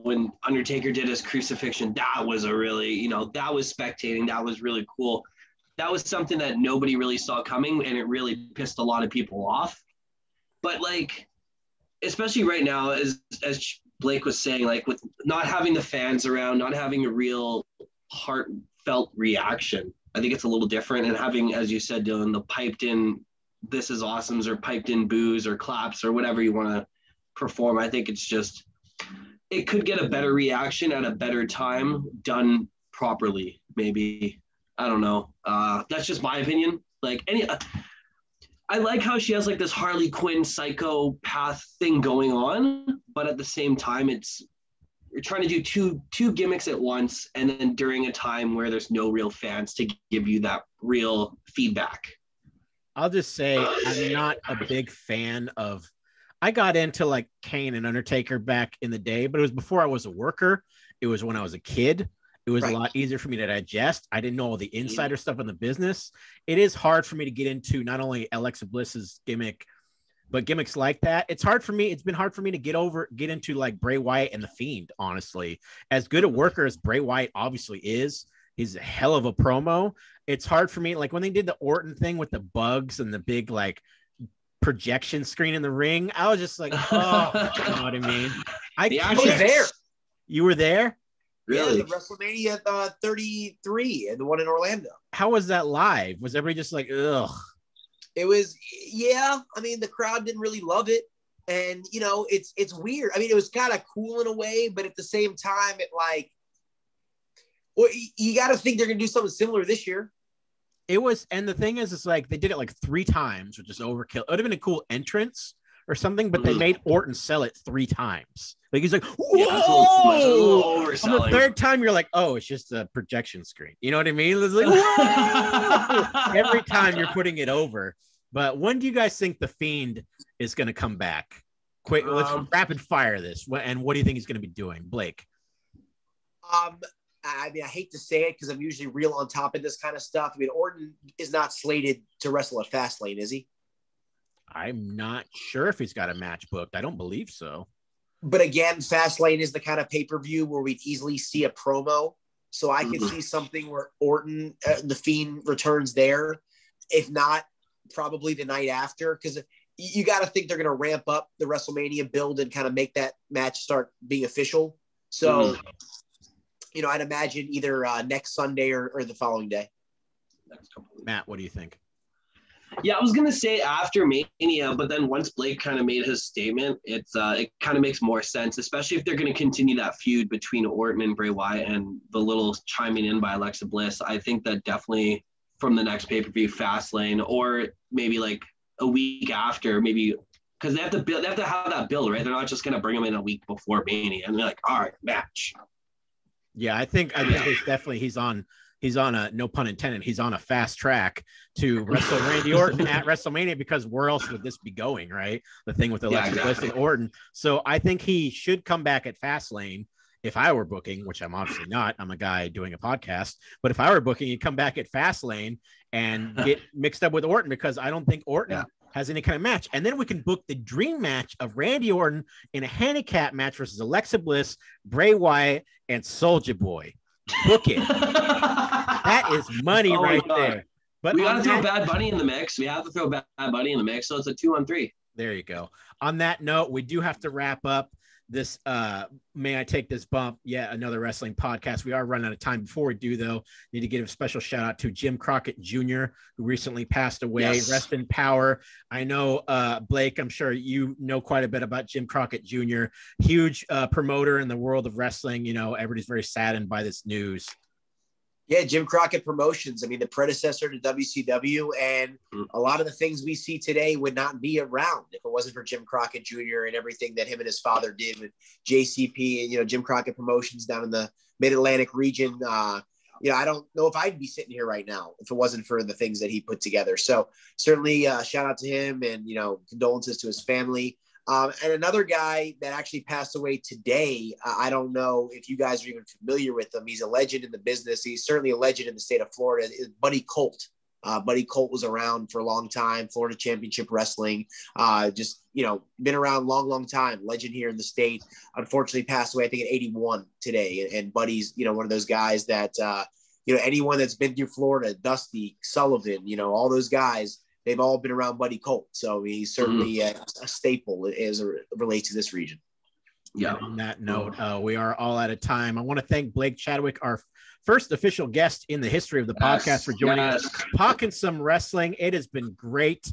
when Undertaker did his crucifixion, that was a really that was spectating. That was really cool. That was something that nobody really saw coming, and it really pissed a lot of people off. But like, especially right now, as Blake was saying, like with not having the fans around, not having a real heartfelt reaction, I think it's a little different. And having, as you said, Dillon, the piped in "this is awesomes" or piped in boos or claps or whatever you want to perform, I think it's just, it could get a better reaction at a better time done properly. Maybe, I don't know. That's just my opinion. Like I like how she has like this Harley Quinn psychopath thing going on, but at the same time, you're trying to do two gimmicks at once, and then during a time where there's no real fans to give you that real feedback. I'll just say I'm not a big fan of, I got into like Kane and Undertaker back in the day, but it was before I was a worker. It was when I was a kid. It was a lot easier for me to digest. I didn't know all the insider stuff in the business. It is hard for me to get into not only Alexa Bliss's gimmick, but gimmicks like that. It's hard for me. It's been hard for me to get into like Bray Wyatt and The Fiend, honestly. As good a worker as Bray Wyatt obviously is, he's a hell of a promo. It's hard for me. Like when they did the Orton thing with the bugs and the big like projection screen in the ring, I was just like, oh, you know what I mean? I was there. You were there? Really? Yeah, the WrestleMania 33 and the one in Orlando. How was that live? Was everybody just like, ugh? It was, yeah. I mean, the crowd didn't really love it. And, it's weird. I mean, it was kind of cool in a way, but at the same time, it like, well, you got to think they're going to do something similar this year. It was, and the thing is, it's like they did it like 3 times, which is overkill. It would have been a cool entrance or something, but they made Orton sell it 3 times. Like he's like, whoa! Yeah, it's a little On the 3rd time, you're like, oh, it's just a projection screen. You know what I mean? It's like, whoa! Every time you're putting it over. But when do you guys think The Fiend is going to come back? Quick, let's rapid fire this. And what do you think he's going to be doing, Blake? I mean, I hate to say it because I'm usually real on top of this kind of stuff. I mean, Orton is not slated to wrestle at Fastlane, is he? I'm not sure if he's got a match booked. I don't believe so. But again, Fastlane is the kind of pay-per-view where we'd easily see a promo. So I could see something where Orton, The Fiend, returns there. If not, probably the night after. Because you got to think they're going to ramp up the WrestleMania build and kind of make that match start being official. So, I'd imagine either next Sunday or the following day. Matt, what do you think? Yeah, I was gonna say after Mania, but then once Blake kind of made his statement, it kind of makes more sense, especially if they're going to continue that feud between Orton and Bray Wyatt and the little chiming in by Alexa Bliss. I think that definitely from the next pay-per-view, Fastlane, or maybe like a week after, maybe because they have to have that build, right? They're not just gonna bring him in a week before Mania and they're like, all right, match. Yeah, I think it's definitely he's on a, no pun intended, he's on a fast track to wrestle Randy Orton at WrestleMania, because where else would this be going, right? The thing with Alexa Bliss and Orton. So I think he should come back at Fastlane. If I were booking, which I'm obviously not, I'm a guy doing a podcast, but if I were booking, he'd come back at Fastlane and get mixed up with Orton, because I don't think Orton has any kind of match. And then we can book the dream match of Randy Orton in a handicap match versus Alexa Bliss, Bray Wyatt, and Soulja Boy. Book it. That is money there. But we got to throw Bad Bunny in the mix. We have to throw Bad Bunny in the mix. So it's a 2-on-3. There you go. On that note, we do have to wrap up this May I Take This Bump, yet another wrestling podcast. We are running out of time. Before we do, though, need to give a special shout out to Jim Crockett Jr., who recently passed away. Yes. Rest in power. I know, Blake, I'm sure you know quite a bit about Jim Crockett Jr., huge promoter in the world of wrestling. Everybody's very saddened by this news. Yeah, Jim Crockett Promotions. I mean, the predecessor to WCW, and a lot of the things we see today would not be around if it wasn't for Jim Crockett Jr. and everything that him and his father did with JCP and, you know, Jim Crockett Promotions down in the Mid-Atlantic region. You know, I don't know if I'd be sitting here right now if it wasn't for the things that he put together. So certainly shout out to him, and, you know, condolences to his family. And another guy that actually passed away today, I don't know if you guys are even familiar with him. He's a legend in the business. He's certainly a legend in the state of Florida. Is Buddy Colt. Buddy Colt was around for a long time, Florida Championship Wrestling, just, you know, been around long time, legend here in the state. Unfortunately passed away, I think, at 81 today. And Buddy's, you know, one of those guys that, you know, anyone that's been through Florida, Dusty, Sullivan, you know, all those guys, they've all been around Buddy Colt. So he's certainly a staple as it relates to this region. Yeah. On that note, we are all out of time. I want to thank Blake Chadwick, our first official guest in the history of the podcast, for joining us, talking some wrestling. It has been great.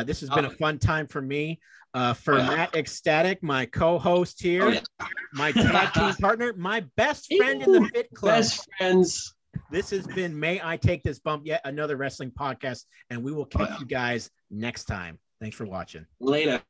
This has been a fun time for me. For Matt XStatic, my co-host here, my tag team partner, my best friend in the Fit Club. Best friends. This has been May I Take This Bump, yet another wrestling podcast, and we will catch you guys next time. Thanks for watching. Later.